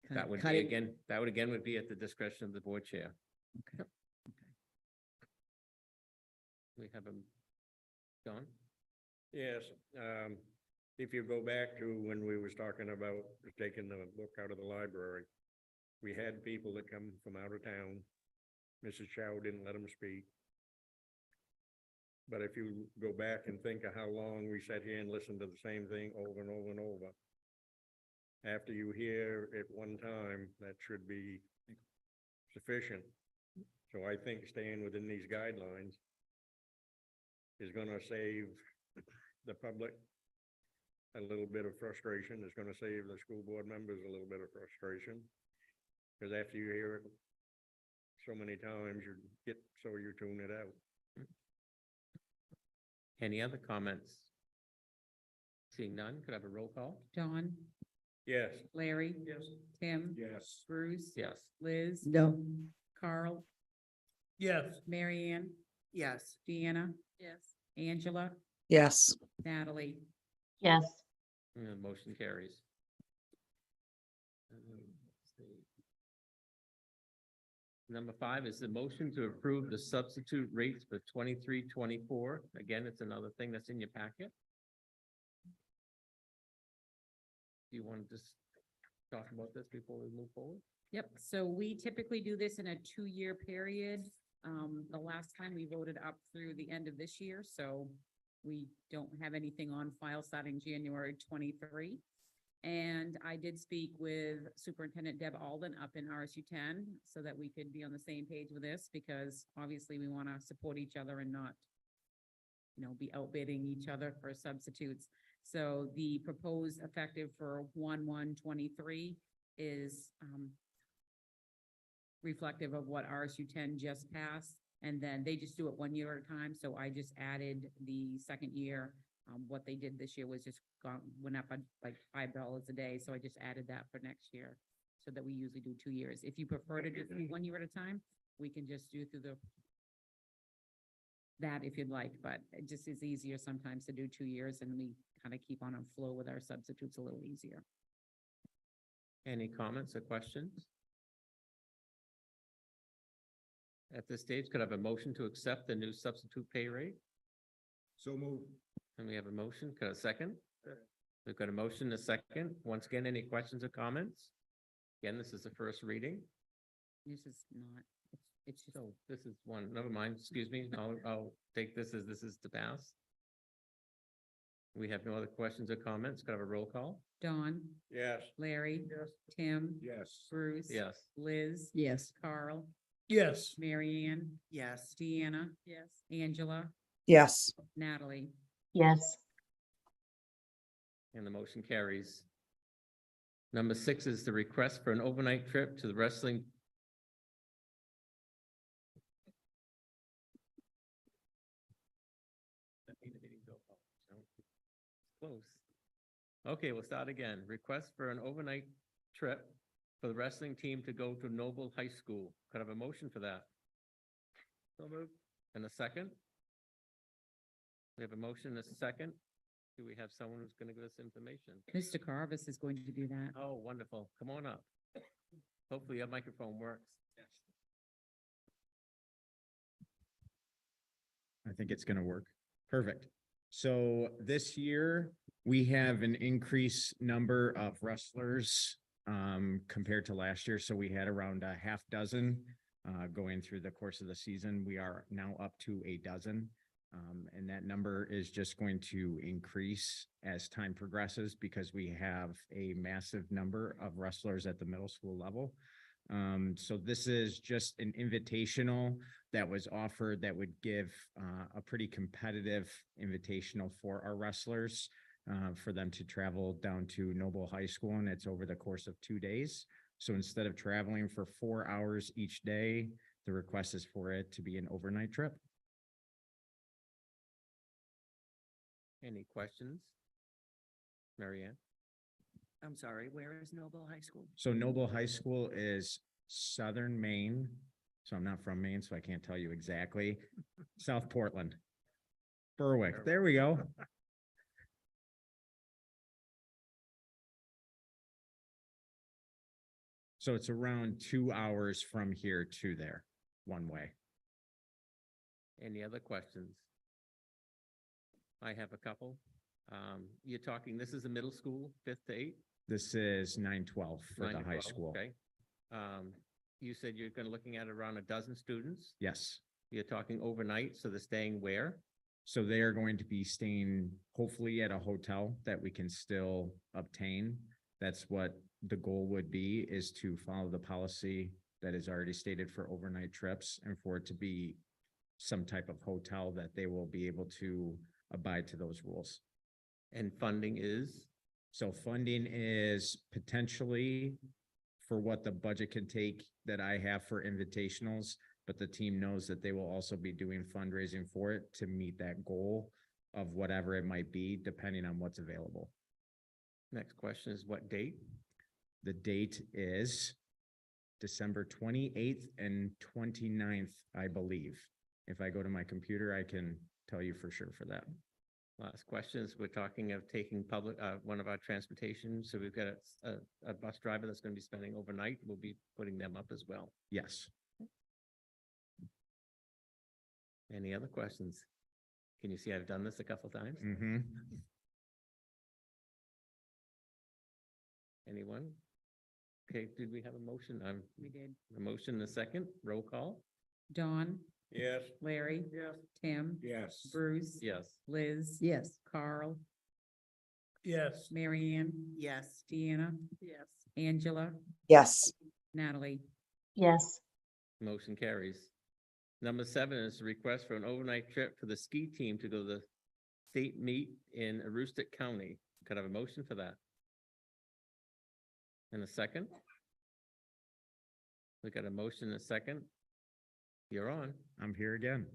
kind That of would be cutting. again, would be at the discretion of the board chair. Okay. We have a, John? Yes, if you go back to when we was talking about taking the book out of the library, we had people that come from out of town. Mrs. Chow didn't let them speak. But if you go back and think of how long we sat here and listened to the same thing over and over and over, after you hear it one time, that should be sufficient. So I think staying within these guidelines is gonna save the public a little bit of frustration. It's gonna save the school board members a little bit of frustration. Because after you hear it so many times, you tune it out. Any other comments? Seeing none, could I have a roll call? John, Yes. Larry. Yes. Tim. Yes. Bruce. Yes. Liz. No, Carl, Yes. Mary Ann, Yes. Deanna. Yes. Angela, Yes. Natalie. Yes, And the motion carries. Let's see. Number 5 is the motion to approve the substitute rates for 23-24. Again, it's another thing that's in your packet. Do you want to just talk about this before we move forward? Yep, so we typically do this in a 2-year period. The last time we voted up through the end of this year, so we don't have anything on file starting January 23. And I did speak with Superintendent Deb Alden up in RSU 10 so that we could be on the same page with this, because obviously we want to support each other and not, be outbidding each other for substitutes. So the proposed effective for 1/1/23 is reflective of what RSU 10 just passed. And then they just do it 1 year at a time. So I just added the second year. What they did this year was just went up like $5 a day. So I just added that for next year so that we usually do 2 years. If you prefer to do 1 year at a time, we can just do through that if you'd like, but it just is easier sometimes to do 2 years, and we kind of keep on a flow with our substitutes a little easier. Any comments or questions? At this stage, could I have a motion to accept the new substitute pay rate? So move. And we have a motion. Could I have a second? We've got a motion, a second. Once again, any questions or comments? Again, this is the first reading. This is not, it's just, So this is one, never mind, excuse me. I'll take this as this is to pass. We have no other questions or comments. Could I have a roll call? Dawn, Yes. Larry. Tim. Yes. Bruce. Yes. Liz. yes, Carl, Yes. Mary Ann, Yes. Deanna. Yes. Angela, Yes. Natalie. yes, And the motion carries. Number 6 is the request for an overnight trip to the wrestling. Close. Okay, we'll start again. Request for an overnight trip for the wrestling team to go to Noble High School. Could I have a motion for that? So moved. And a second? We have a motion and a second. Do we have someone who's gonna give us information? Mr. Carvis is going to do that. Oh, wonderful. Come on up. Hopefully your microphone works. I think it's gonna work. Perfect. So this year, we have an increased number of wrestlers compared to last year. So we had around a half dozen going through the course of the season. We are now up to a dozen. And that number is just going to increase as time progresses because we have a massive number of wrestlers at the middle school level. So this is just an invitational that was offered that would give a pretty competitive invitational for our wrestlers for them to travel down to Noble High School, and it's over the course of 2 days. So instead of traveling for 4 hours each day, the request is for it to be an overnight trip. Any questions? Mary Ann? I'm sorry, where is Noble High School? So Noble High School is southern Maine. So I'm not from Maine, so I can't tell you exactly. South Portland. Berwick, there we go. So it's around 2 hours from here to there, one way. Any other questions? I have a couple. You're talking, this is a middle school, 5th to 8th? This is 912 for 9 the to high 12, school. Okay. You said you're gonna looking at around a dozen students? Yes. You're talking overnight, so they're staying where? So they are going to be staying hopefully at a hotel that we can still obtain. That's what the goal would be, is to follow the policy that is already stated for overnight trips and for it to be some type of hotel that they will be able to abide to those rules. And funding is? So funding is potentially for what the budget can take that I have for invitationals, but the team knows that they will also be doing fundraising for it to meet that goal of whatever it might be, depending on what's available. Next question is what date? The date is December 28th and 29th, I believe. If I go to my computer, I can tell you for sure for that. Last question is, we're talking of taking public, one of our transportation, so we've got a bus driver that's gonna be spending overnight, we'll be putting them up as well. Yes. Any other questions? Can you see I've done this a couple times? Mm-hmm. Anyone? Okay, did we have a motion? We did. A motion and a second, roll call? Dawn, Yes. Larry. Yes. Tim. Yes. Bruce. Yes. Liz. Yes. Carl. Yes. Mary Ann. Yes. Deanna. Yes. Angela. Yes. Natalie. Yes, Motion carries. Number 7 is a request for an overnight trip for the ski team to go to the state meet in Aroostook County. Could I have a motion for that? And a second? We got a motion and a second. You're on. I'm here again.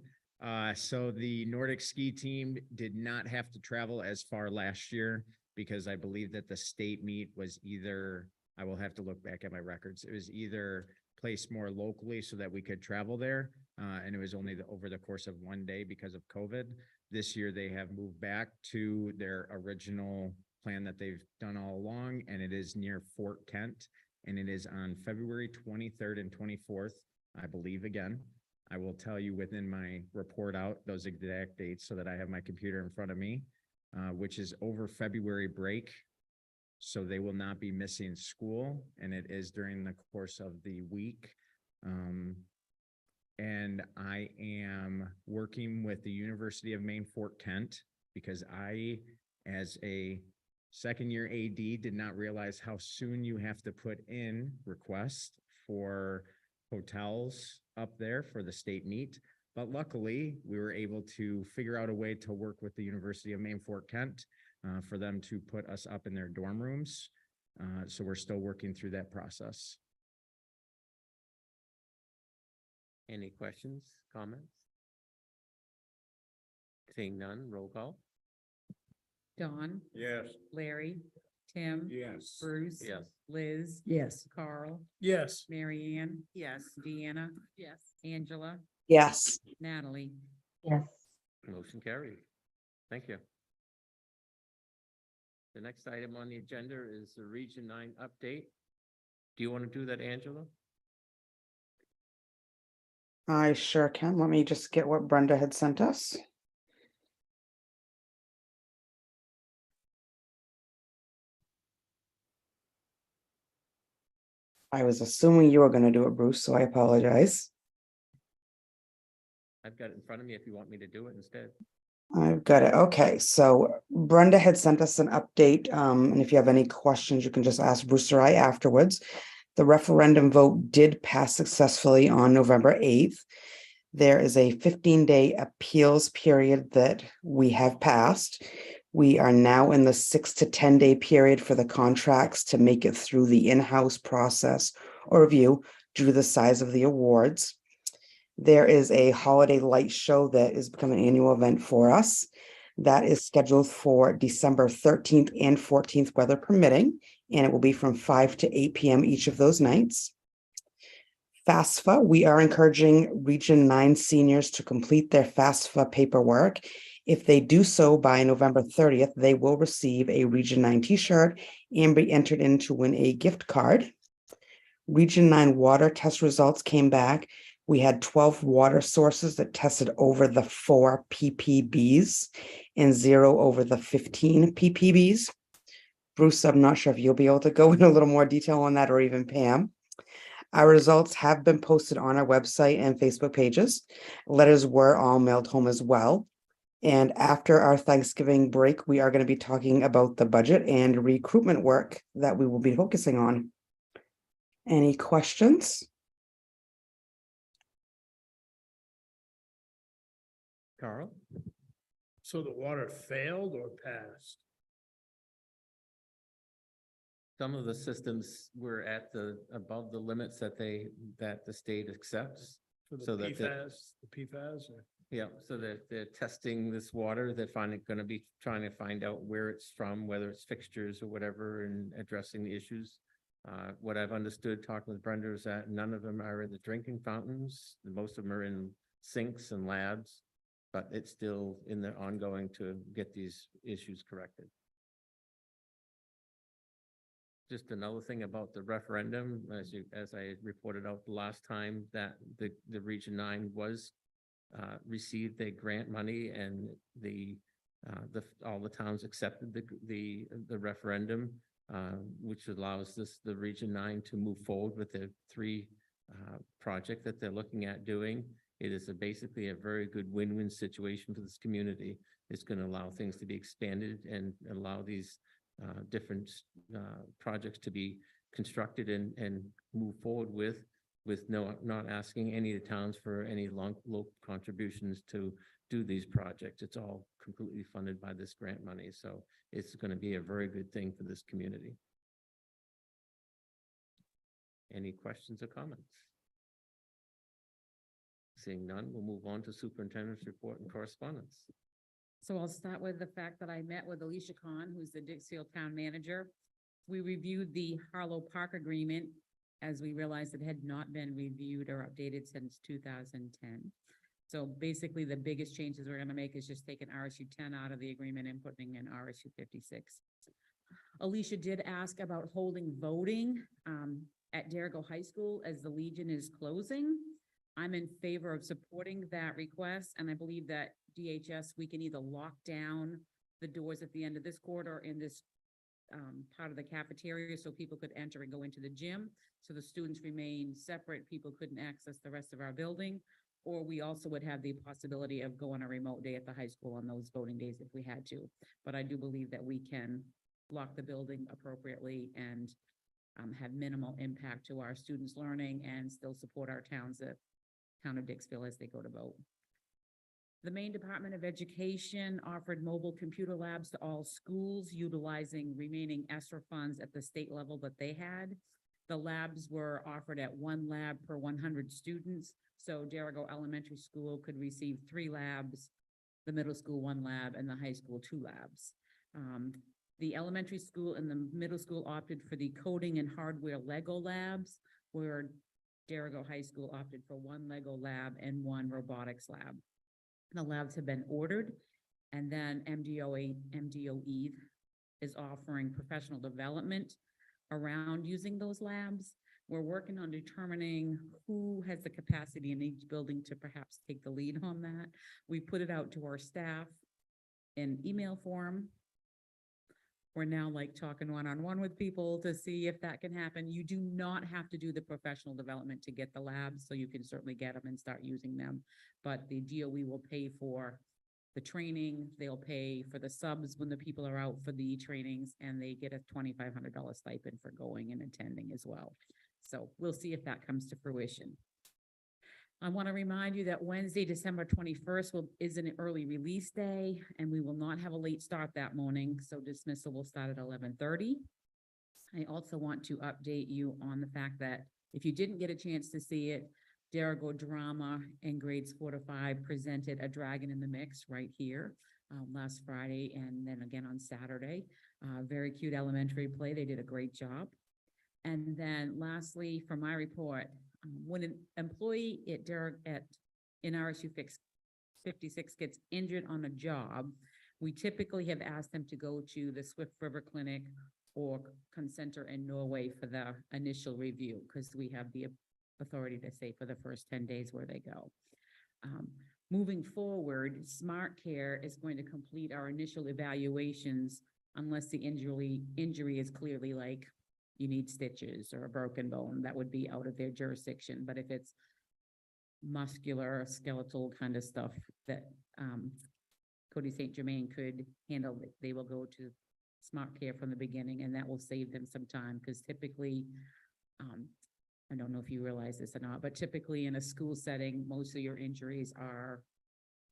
So the Nordic ski team did not have to travel as far last year because I believe that the state meet was either, I will have to look back at my records. It was either placed more locally so that we could travel there. And it was only over the course of 1 day because of COVID. This year, they have moved back to their original plan that they've done all along, and it is near Fort Kent. And it is on February 23rd and 24th, I believe again. I will tell you within my report out those exact dates so that I have my computer in front of me, which is over February break. So they will not be missing school, and it is during the course of the week. And I am working with the University of Maine, Fort Kent, because I, as a second-year AD, did not realize how soon you have to put in requests for hotels up there for the state meet. But luckily, we were able to figure out a way to work with the University of Maine, Fort Kent, for them to put us up in their dorm rooms. So we're still working through that process. Any questions, comments? Seeing none, roll call? Dawn, Yes. Larry, Tim. Yes. Bruce. Yes. Liz. Yes. Carl. Yes. Mary Ann. Yes. Deanna. Yes. Angela. Yes. Natalie. yes. Motion carried. Thank you. The next item on the agenda is the Region 9 update. Do you want to do that, Angela? I sure can. Let me just get what Brenda had sent us. I was assuming you were gonna do it, Bruce, so I apologize. I've got it in front of me if you want me to do it instead. I've got it. Okay, so Brenda had sent us an update, and if you have any questions, you can just ask Bruce or I afterwards. The referendum vote did pass successfully on November 8th. There is a 15-day appeals period that we have passed. We are now in the 6 to 10-day period for the contracts to make it through the in-house process or review due to the size of the awards. There is a holiday light show that is becoming an annual event for us. That is scheduled for December 13th and 14th, weather permitting, and it will be from 5 to 8 p.m. each of those nights. FAFSA, we are encouraging Region 9 seniors to complete their FAFSA paperwork. If they do so by November 30th, they will receive a Region 9 t-shirt and be entered in to win a gift card. Region 9 water test results came back. We had 12 water sources that tested over the 4 ppbs and 0 over the 15 ppbs. Bruce, I'm not sure if you'll be able to go in a little more detail on that, or even Pam. Our results have been posted on our website and Facebook pages. Letters were all mailed home as well. And after our Thanksgiving break, we are going to be talking about the budget and recruitment work that we will be focusing on. Any questions? Carl? So the water failed or passed? Some of the systems were at above the limits that the state accepts. For the So that the- PFAS or? Yeah, so that they're testing this water, they're gonna be trying to find out where it's from, whether it's fixtures or whatever, and addressing the issues. What I've understood talking with Brenda is that none of them are in the drinking fountains, most of them are in sinks and labs, but it's still in the ongoing to get these issues corrected. Just another thing about the referendum, as I reported out the last time, that the Region 9 was received their grant money, and all the towns accepted the referendum, which allows the Region 9 to move forward with the 3 project that they're looking at doing. It is basically a very good win-win situation for this community. It's going to allow things to be expanded and allow these different projects to be constructed and move forward with not asking any of the towns for any local contributions to do these projects. It's all completely funded by this grant money. So it's going to be a very good thing for this community. Any questions or comments? Seeing none, we'll move on to superintendent's report and correspondence. So I'll start with the fact that I met with Alicia Khan, who's the Dixfield Town Manager. We reviewed the Harlow Park agreement, as we realized it had not been reviewed or updated since 2010. So basically, the biggest changes we're gonna make is just taking RSU 10 out of the agreement and putting in RSU 56. Alicia did ask about holding voting at Derigo High School as the Legion is closing. I'm in favor of supporting that request, and I believe that DHS, we can either lock down the doors at the end of this corridor in this part of the cafeteria so people could enter and go into the gym. So the students remain separate, people couldn't access the rest of our building. Or we also would have the possibility of going a remote day at the high school on those voting days if we had to. But I do believe that we can lock the building appropriately and have minimal impact to our students' learning and still support our towns, the town of Dixville, as they go to vote. The Maine Department of Education offered mobile computer labs to all schools utilizing remaining ESSER funds at the state level that they had. The labs were offered at 1 lab per 100 students. So Derigo Elementary School could receive 3 labs, the middle school 1 lab, and the high school 2 labs. The elementary school and the middle school opted for the coding and hardware Lego labs, where Derigo High School opted for 1 Lego lab and 1 robotics lab. The labs have been ordered, and then MDOE is offering professional development around using those labs. We're working on determining who has the capacity in each building to perhaps take the lead on that. We put it out to our staff in email form. We're now like talking one-on-one with people to see if that can happen. You do not have to do the professional development to get the labs, so you can certainly get them and start using them. But the DOE will pay for the training, they'll pay for the subs when the people are out for the trainings, and they get a $2,500 stipend for going and attending as well. So we'll see if that comes to fruition. I want to remind you that Wednesday, December 21st is an early release day, and we will not have a late start that morning, so dismissal will start at 11:30. I also want to update you on the fact that if you didn't get a chance to see it, Derigo Drama in grades 4 to 5 presented A Dragon in the Mix right here last Friday, and then again on Saturday. Very cute elementary play. They did a great job. And then lastly, for my report, when an employee in RSU 56 gets injured on a job, we typically have asked them to go to the Swift River Clinic or Consenter in Norway for the initial review, because we have the authority to say for the first 10 days where they go. Moving forward, Smart Care is going to complete our initial evaluations unless the injury is clearly like you need stitches or a broken bone. That would be out of their jurisdiction. But if it's muscular, skeletal kind of stuff that Cody St. Germain could handle, they will go to Smart Care from the beginning, and that will save them some time, because typically, I don't know if you realize this or not, but typically in a school setting, most of your injuries are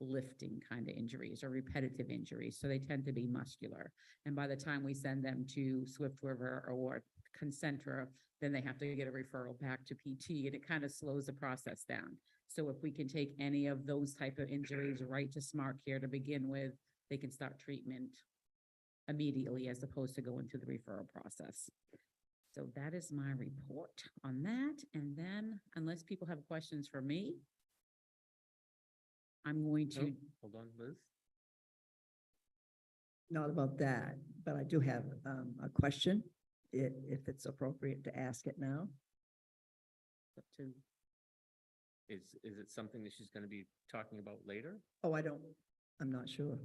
lifting kind of injuries or repetitive injuries. So they tend to be muscular. And by the time we send them to Swift River or Concentra, then they have to get a referral back to PT, and it kind of slows the process down. So if we can take any of those type of injuries right to Smart Care to begin with, they can start treatment immediately as opposed to going through the referral process. So that is my report on that. And then, unless people have questions for me, I'm going to, Nope. Hold on, Liz. Not about that, but I do have a question, if it's appropriate to ask it now. Up to, is it something that she's gonna be talking about later? Oh, I'm not sure.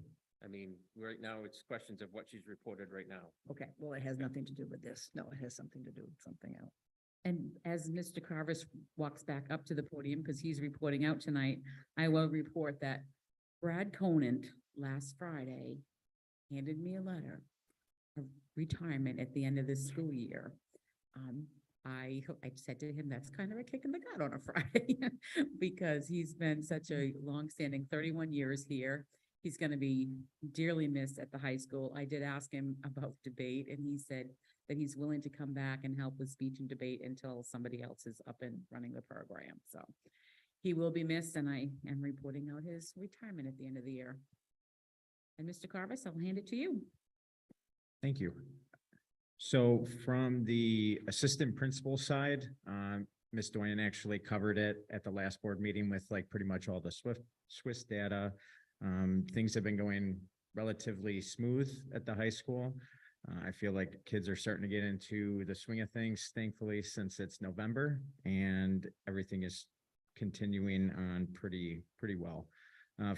I mean, right now, it's questions of what she's reported right now. Okay, well, it has nothing to do with this. No, it has something to do with something else. and as Mr. Carvis walks back up to the podium, because he's reporting out tonight, I will report that Brad Conant last Friday handed me a letter of retirement at the end of this school year. I said to him, that's kind of a kick in the gut on a Friday because he's been such a longstanding 31 years here. He's going to be dearly missed at the high school. I did ask him about debate, and he said that he's willing to come back and help with speech and debate until somebody else is up and running the program. So he will be missed, and I am reporting out his retirement at the end of the year. And Mr. Carvis, I'll hand it to you. Thank you. So from the assistant principal side, Ms. Doyen actually covered it at the last board meeting with like pretty much all the Swiss data. Things have been going relatively smooth at the high school. I feel like kids are starting to get into the swing of things, thankfully, since it's November, and everything is continuing on pretty well.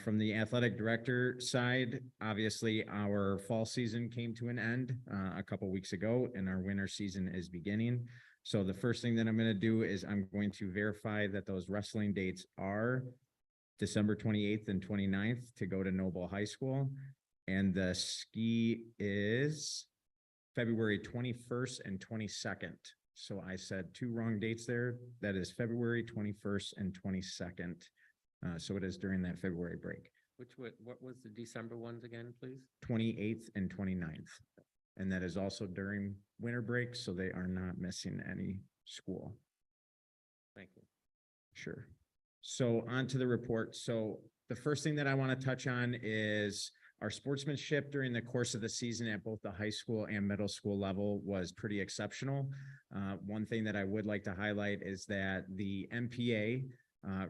From the athletic director side, obviously our fall season came to an end a couple weeks ago, and our winter season is beginning. So the first thing that I'm going to do is I'm going to verify that those wrestling dates are December 28th and 29th to go to Noble High School. And the ski is February 21st and 22nd. So I said two wrong dates there. That is February 21st and 22nd. So it is during that February break, What was the December ones again, please? 28th and 29th. And that is also during winter break, so they are not missing any school. Thank you. Sure. So on to the report. So the first thing that I want to touch on is our sportsmanship during the course of the season at both the high school and middle school level was pretty exceptional. One thing that I would like to highlight is that the MPA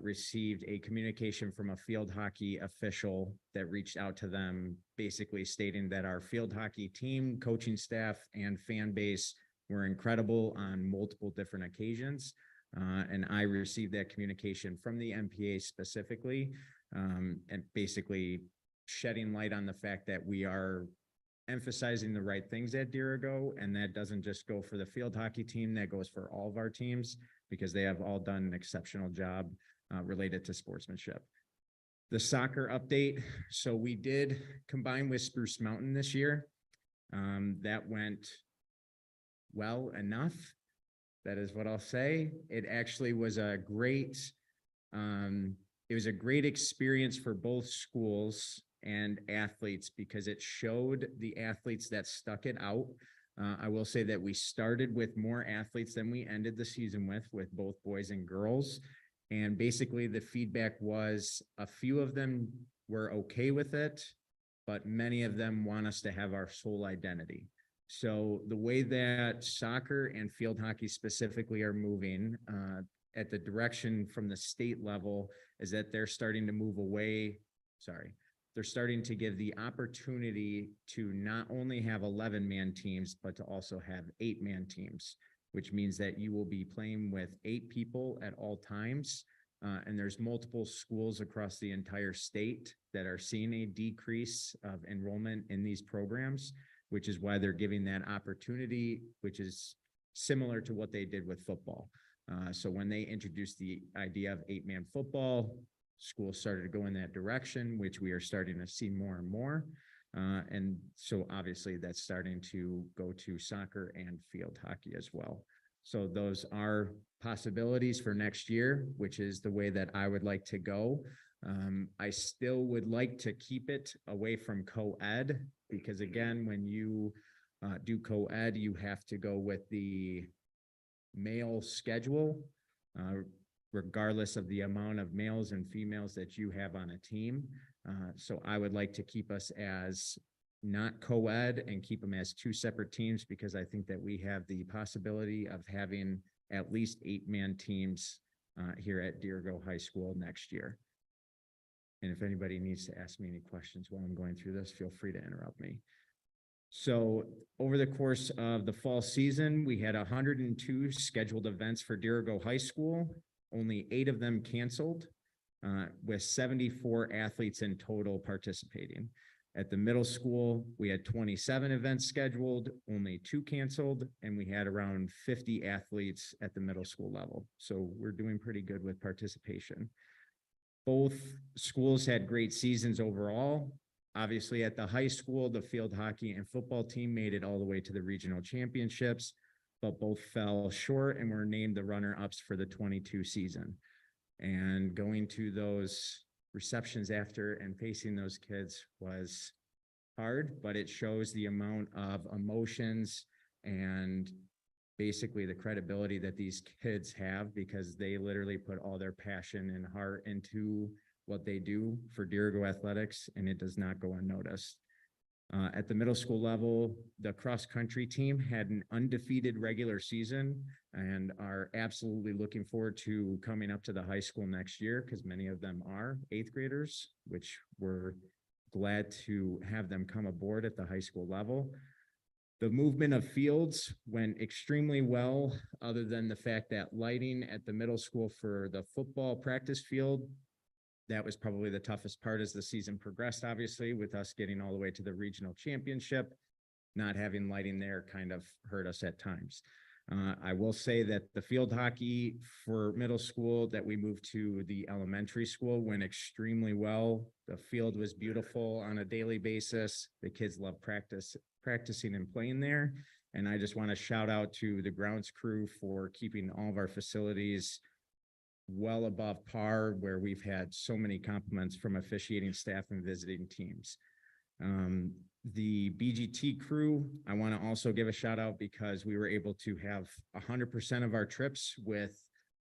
received a communication from a field hockey official that reached out to them, basically stating that our field hockey team, coaching staff, and fan base were incredible on multiple different occasions. And I received that communication from the MPA specifically, and basically shedding light on the fact that we are emphasizing the right things at Dirigo, and that doesn't just go for the field hockey team, that goes for all of our teams, because they have all done an exceptional job related to sportsmanship. The soccer update, so we did combine with Spruce Mountain this year. That went well enough. That is what I'll say. It actually was a great, it was a great experience for both schools and athletes because it showed the athletes that stuck it out. I will say that we started with more athletes than we ended the season with both boys and girls. And basically the feedback was a few of them were okay with it, but many of them want us to have our sole identity. So the way that soccer and field hockey specifically are moving at the direction from the state level is that they're starting to move away. They're starting to give the opportunity to not only have 11-man teams, but to also have 8-man teams, which means that you will be playing with 8 people at all times. And there's multiple schools across the entire state that are seeing a decrease of enrollment in these programs, which is why they're giving that opportunity, which is similar to what they did with football. So when they introduced the idea of 8-man football, schools started to go in that direction, which we are starting to see more and more. And so obviously that's starting to go to soccer and field hockey as well. So those are possibilities for next year, which is the way that I would like to go. I still would like to keep it away from co-ed because again, when you do co-ed, you have to go with the male schedule, regardless of the amount of males and females that you have on a team. So I would like to keep us as not co-ed and keep them as 2 separate teams because I think that we have the possibility of having at least 8-man teams here at Dirigo High School next year. And if anybody needs to ask me any questions while I'm going through this, feel free to interrupt me. So over the course of the fall season, we had 102 scheduled events for Dirigo High School. Only 8 of them canceled, with 74 athletes in total participating. At the middle school, we had 27 events scheduled, only 2 canceled, and we had around 50 athletes at the middle school level. So we're doing pretty good with participation. Both schools had great seasons overall. Obviously, at the high school, the field hockey and football team made it all the way to the regional championships, but both fell short and were named the runner-ups for the 22 season. And going to those receptions after and facing those kids was hard, but it shows the amount of emotions and basically the credibility that these kids have because they literally put all their passion and heart into what they do for Dirigo athletics, and it does not go unnoticed. At the middle school level, the cross-country team had an undefeated regular season and are absolutely looking forward to coming up to the high school next year because many of them are 8th graders, which we're glad to have them come aboard at the high school level. The movement of fields went extremely well, other than the fact that lighting at the middle school for the football practice field, that was probably the toughest part as the season progressed, obviously, with us getting all the way to the regional championship. Not having lighting there kind of hurt us at times. I will say that the field hockey for middle school that we moved to the elementary school went extremely well. The field was beautiful on a daily basis. The kids love practicing and playing there. And I just want to shout out to the grounds crew for keeping all of our facilities well above par, where we've had so many compliments from officiating staff and visiting teams. The BGT crew, I want to also give a shout out because we were able to have 100% of our trips with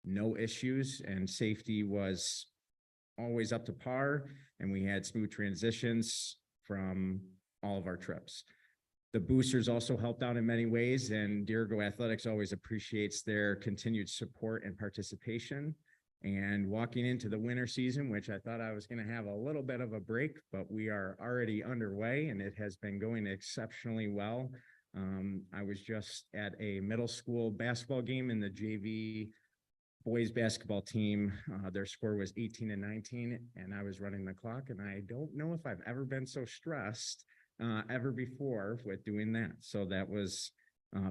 no issues, and safety was always up to par, and we had smooth transitions from all of our trips. The boosters also helped out in many ways, and Dirigo Athletics always appreciates their continued support and participation. And walking into the winter season, which I thought I was going to have a little bit of a break, but we are already underway and it has been going exceptionally well. I was just at a middle school basketball game in the JV boys basketball team. Their score was 18-19 and I was running the clock, and I don't know if I've ever been so stressed ever before with doing that. So that was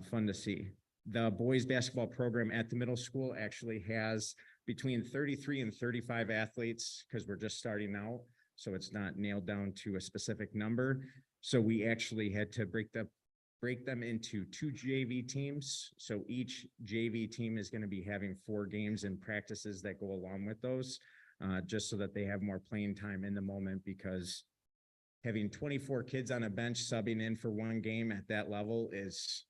fun to see. The boys basketball program at the middle school actually has between 33 and 35 athletes because we're just starting out. So it's not nailed down to a specific number. So we actually had to break them into 2 JV teams. So each JV team is going to be having 4 games and practices that go along with those, just so that they have more playing time in the moment, because having 24 kids on a bench subbing in for 1 game at that level is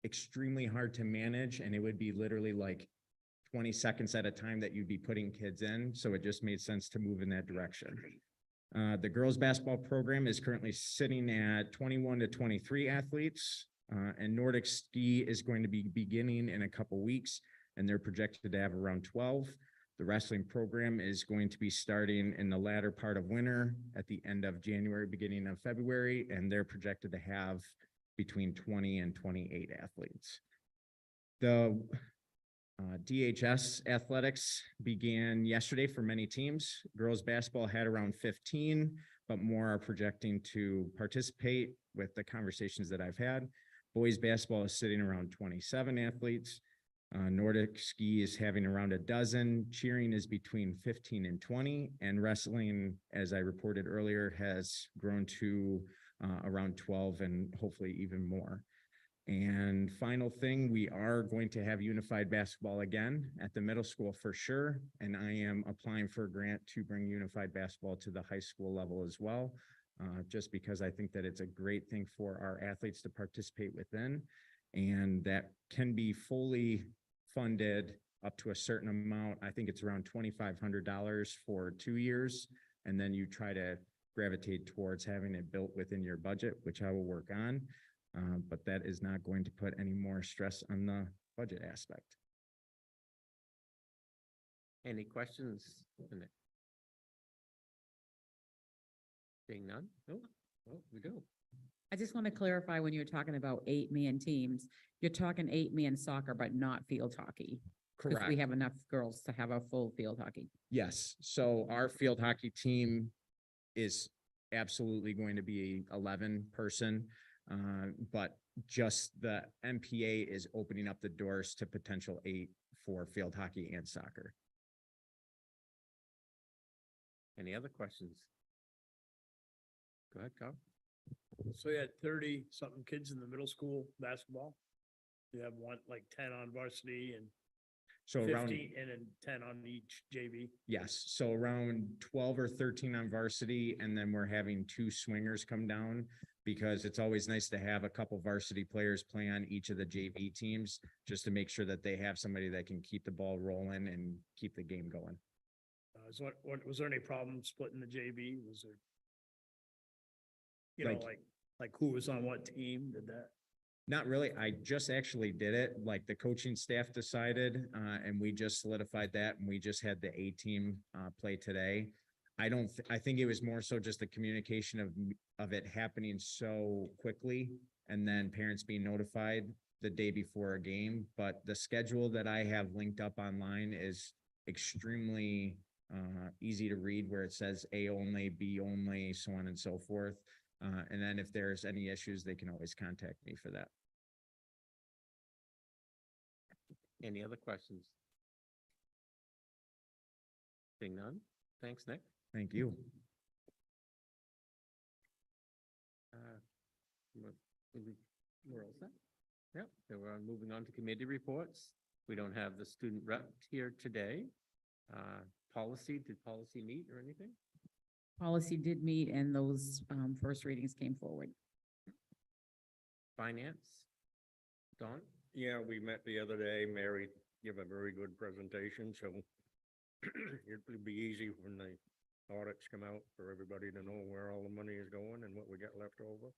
extremely hard to manage. And it would be literally like 20 seconds at a time that you'd be putting kids in. So it just made sense to move in that direction. The girls basketball program is currently sitting at 21 to 23 athletes, and Nordic ski is going to be beginning in a couple weeks, and they're projected to have around 12. The wrestling program is going to be starting in the latter part of winter at the end of January, beginning of February, and they're projected to have between 20 and 28 athletes. The DHS athletics began yesterday for many teams. Girls basketball had around 15, but more are projecting to participate with the conversations that I've had. Boys basketball is sitting around 27 athletes. Nordic ski is having around a dozen. Cheering is between 15 and 20, and wrestling, as I reported earlier, has grown to around 12 and hopefully even more. And final thing, we are going to have unified basketball again at the middle school for sure. And I am applying for a grant to bring unified basketball to the high school level as well, just because I think that it's a great thing for our athletes to participate within, and that can be fully funded up to a certain amount. I think it's around $2,500 for 2 years. And then you try to gravitate towards having it built within your budget, which I will work on. But that is not going to put any more stress on the budget aspect. Any questions? Seeing none? No? Oh, we do. I just want to clarify, when you're talking about 8-man teams, you're talking 8-man soccer, but not field hockey. Because Correct. we have enough girls to have a full field hockey. Yes. So our field hockey team is absolutely going to be 11 person. But just the MPA is opening up the doors to potential 8 for field hockey and soccer. Any other questions? Go ahead, Carl. So you had 30-something kids in the middle school basketball. You have 10 on varsity and So around, 15 and then 10 on each JV. yes, so around 12 or 13 on varsity, and then we're having 2 swingers come down, because it's always nice to have a couple varsity players play on each of the JV teams, just to make sure that they have somebody that can keep the ball rolling and keep the game going. Was there any problem splitting the JV? Was there? You know, like who was on what team did that? Not really. I just actually did it. Like the coaching staff decided, and we just solidified that, and we just had the A team play today. I think it was more so just the communication of it happening so quickly, and then parents being notified the day before a game. But the schedule that I have linked up online is extremely easy to read, where it says A only, B only, so on and so forth. And then if there's any issues, they can always contact me for that. Any other questions? Seeing none? Thanks, Nick. Thank you. We're all set. Yep, so we're moving on to committee reports. We don't have the student rep here today. Policy, did policy meet or anything? Policy did meet, and those first readings came forward. Finance? Don? Yeah, we met the other day. Mary gave a very good presentation, so it'll be easy when the audits come out for everybody to know where all the money is going and what we got left over.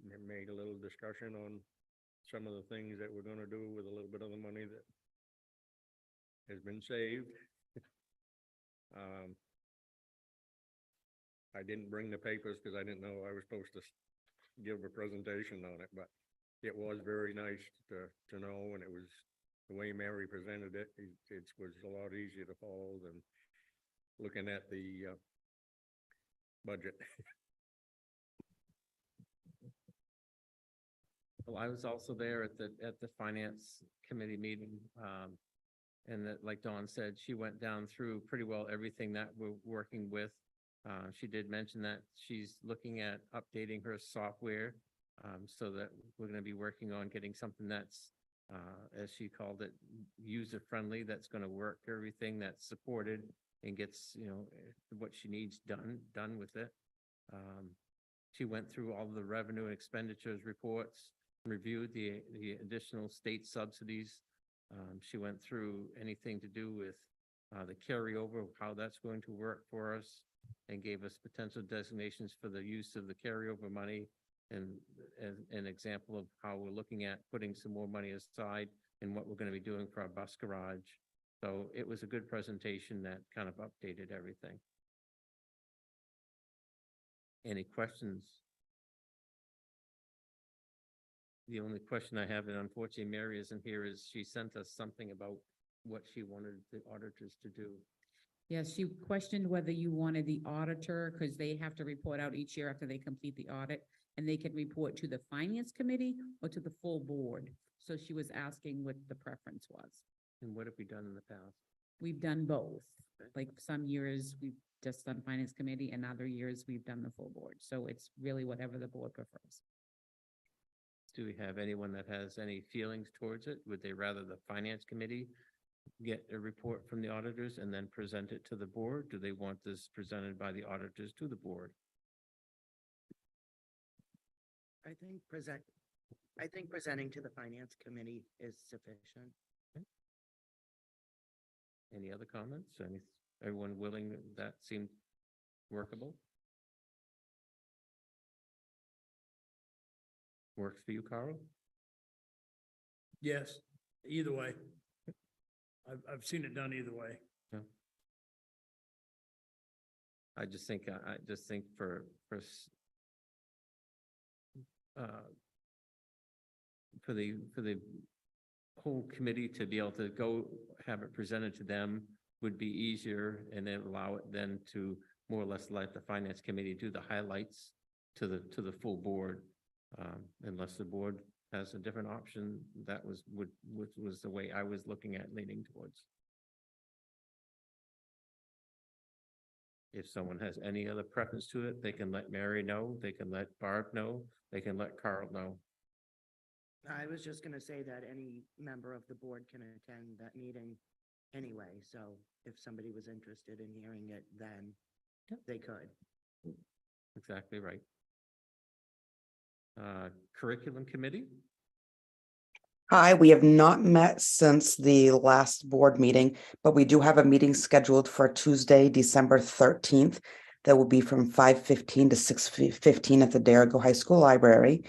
And made a little discussion on some of the things that we're gonna do with a little bit of the money that has been saved. I didn't bring the papers because I didn't know I was supposed to give a presentation on it, but it was very nice to know, and it was, the way Mary presented it, it was a lot easier to follow than looking at the budget. Well, I was also there at the finance committee meeting. And that, like Dawn said, she went down through pretty well everything that we're working with. She did mention that she's looking at updating her software, so that we're gonna be working on getting something that's, as she called it, user-friendly, that's gonna work, everything that's supported and gets, what she needs done with it. She went through all the revenue and expenditures reports, reviewed the additional state subsidies. She went through anything to do with the carryover, how that's going to work for us, and gave us potential designations for the use of the carryover money, and an example of how we're looking at putting some more money aside and what we're going to be doing for our bus garage. So it was a good presentation that kind of updated everything. Any questions? The only question I have, and unfortunately Mary isn't here, is she sent us something about what she wanted the auditors to do. Yes, she questioned whether you wanted the auditor, because they have to report out each year after they complete the audit, and they can report to the finance committee or to the full board. So she was asking what the preference was. And what have we done in the past? We've done both. Like some years, we've just done finance committee, and other years, we've done the full board. So it's really whatever the board prefers. Do we have anyone that has any feelings towards it? Would they rather the finance committee get a report from the auditors and then present it to the board? Do they want this presented by the auditors to the board? I think presenting to the finance committee is sufficient. Any other comments? Everyone willing? That seemed workable? Works for you, Carl? Yes, either way. I've seen it done either way. I just think for the whole committee to be able to go have it presented to them would be easier, and then allow it then to more or less let the finance committee do the highlights to the full board. Unless the board has a different option, that was the way I was looking at leaning towards. If someone has any other preference to it, they can let Mary know, they can let Barb know, they can let Carl know. I was just gonna say that any member of the board can attend that meeting anyway, so if somebody was interested in hearing it, then they could. Exactly right. Curriculum committee? Hi, we have not met since the last board meeting, but we do have a meeting scheduled for Tuesday, December 13th. That will be from 5:15 to 6:15 at the Derigo High School Library.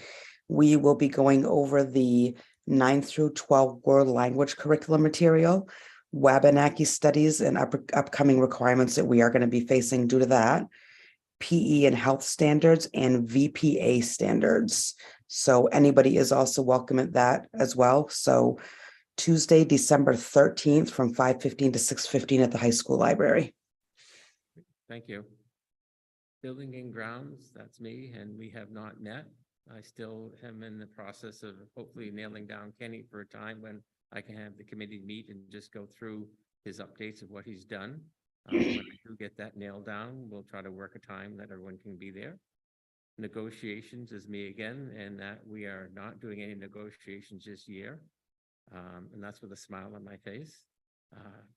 We will be going over the 9 through 12 world language curriculum material, Wabanaki studies, and upcoming requirements that we are going to be facing due to that, PE and health standards, and VPA standards. So anybody is also welcome at that as well. So Tuesday, December 13th from 5:15 to 6:15 at the high school library. Thank you. Building and grounds, that's me, and we have not met. I still am in the process of hopefully nailing down Kenny for a time when I can have the committee meet and just go through his updates of what he's done. When I do get that nailed down, we'll try to work a time that everyone can be there. Negotiations is me again, and that we are not doing any negotiations this year. And that's with a smile on my face.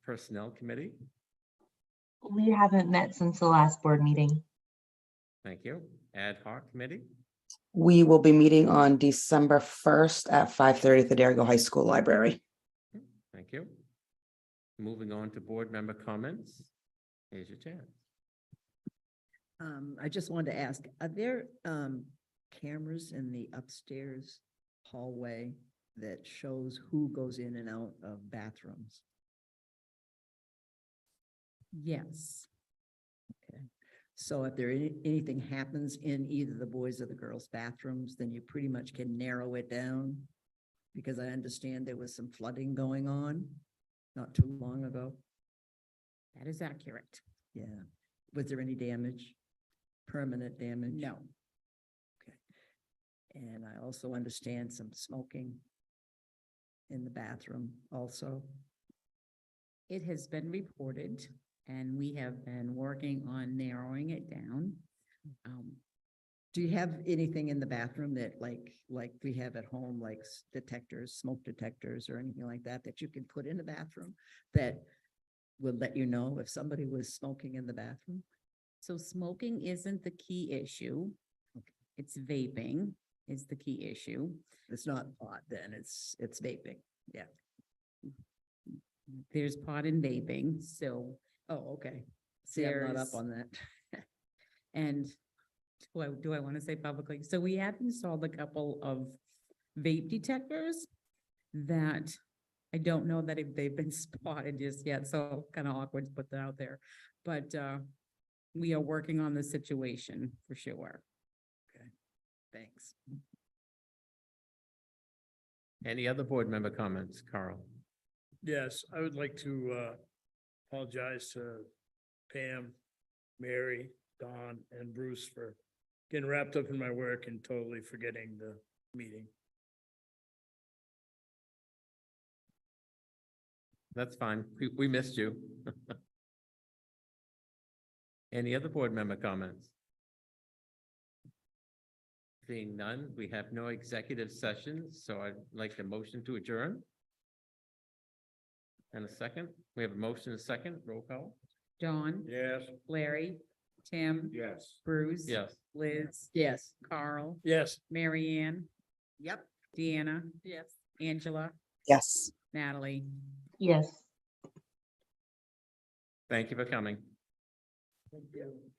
Personnel committee, We haven't met since the last board meeting. thank you. Ad hoc committee, We will be meeting on December 1st at 5:30 at the Derigo High School Library. thank you. Moving on to board member comments. Here's your chance. I just wanted to ask, are there cameras in the upstairs hallway that shows who goes in and out of bathrooms? Yes. So if anything happens in either the boys or the girls' bathrooms, then you pretty much can narrow it down. Because I understand there was some flooding going on not too long ago. That is accurate. Yeah. Was there any damage? Permanent damage? No. And I also understand some smoking in the bathroom also. It has been reported and we have been working on narrowing it down. Do you have anything in the bathroom that like we have at home, like detectors, smoke detectors or anything like that, that you can put in the bathroom that would let you know if somebody was smoking in the bathroom? So smoking isn't the key issue. It's vaping is the key issue. It's not pot then, it's vaping. Yeah. There's pot in vaping, so, Oh, okay. See, I'm not up There's- on that. and do I want to say publicly? So we have installed a couple of vape detectors that I don't know that if they've been spotted just yet, so kind of awkward to put that out there. But we are working on the situation for sure. Thanks. Any other board member comments, Carl? Yes, I would like to apologize to Pam, Mary, Don, and Bruce for getting wrapped up in my work and totally forgetting the meeting. That's fine. We missed you. Any other board member comments? Seeing none, we have no executive sessions, so I'd like a motion to adjourn. And a second, we have a motion, and a second, roll call. John, Yes. Larry, Tim, Yes. Bruce. Yes. Liz, Yes. Carl, Yes. Mary Ann, Yep. Deanna, Yes. Angela, Yes. Natalie. Yes. Thank you for coming. Thank you.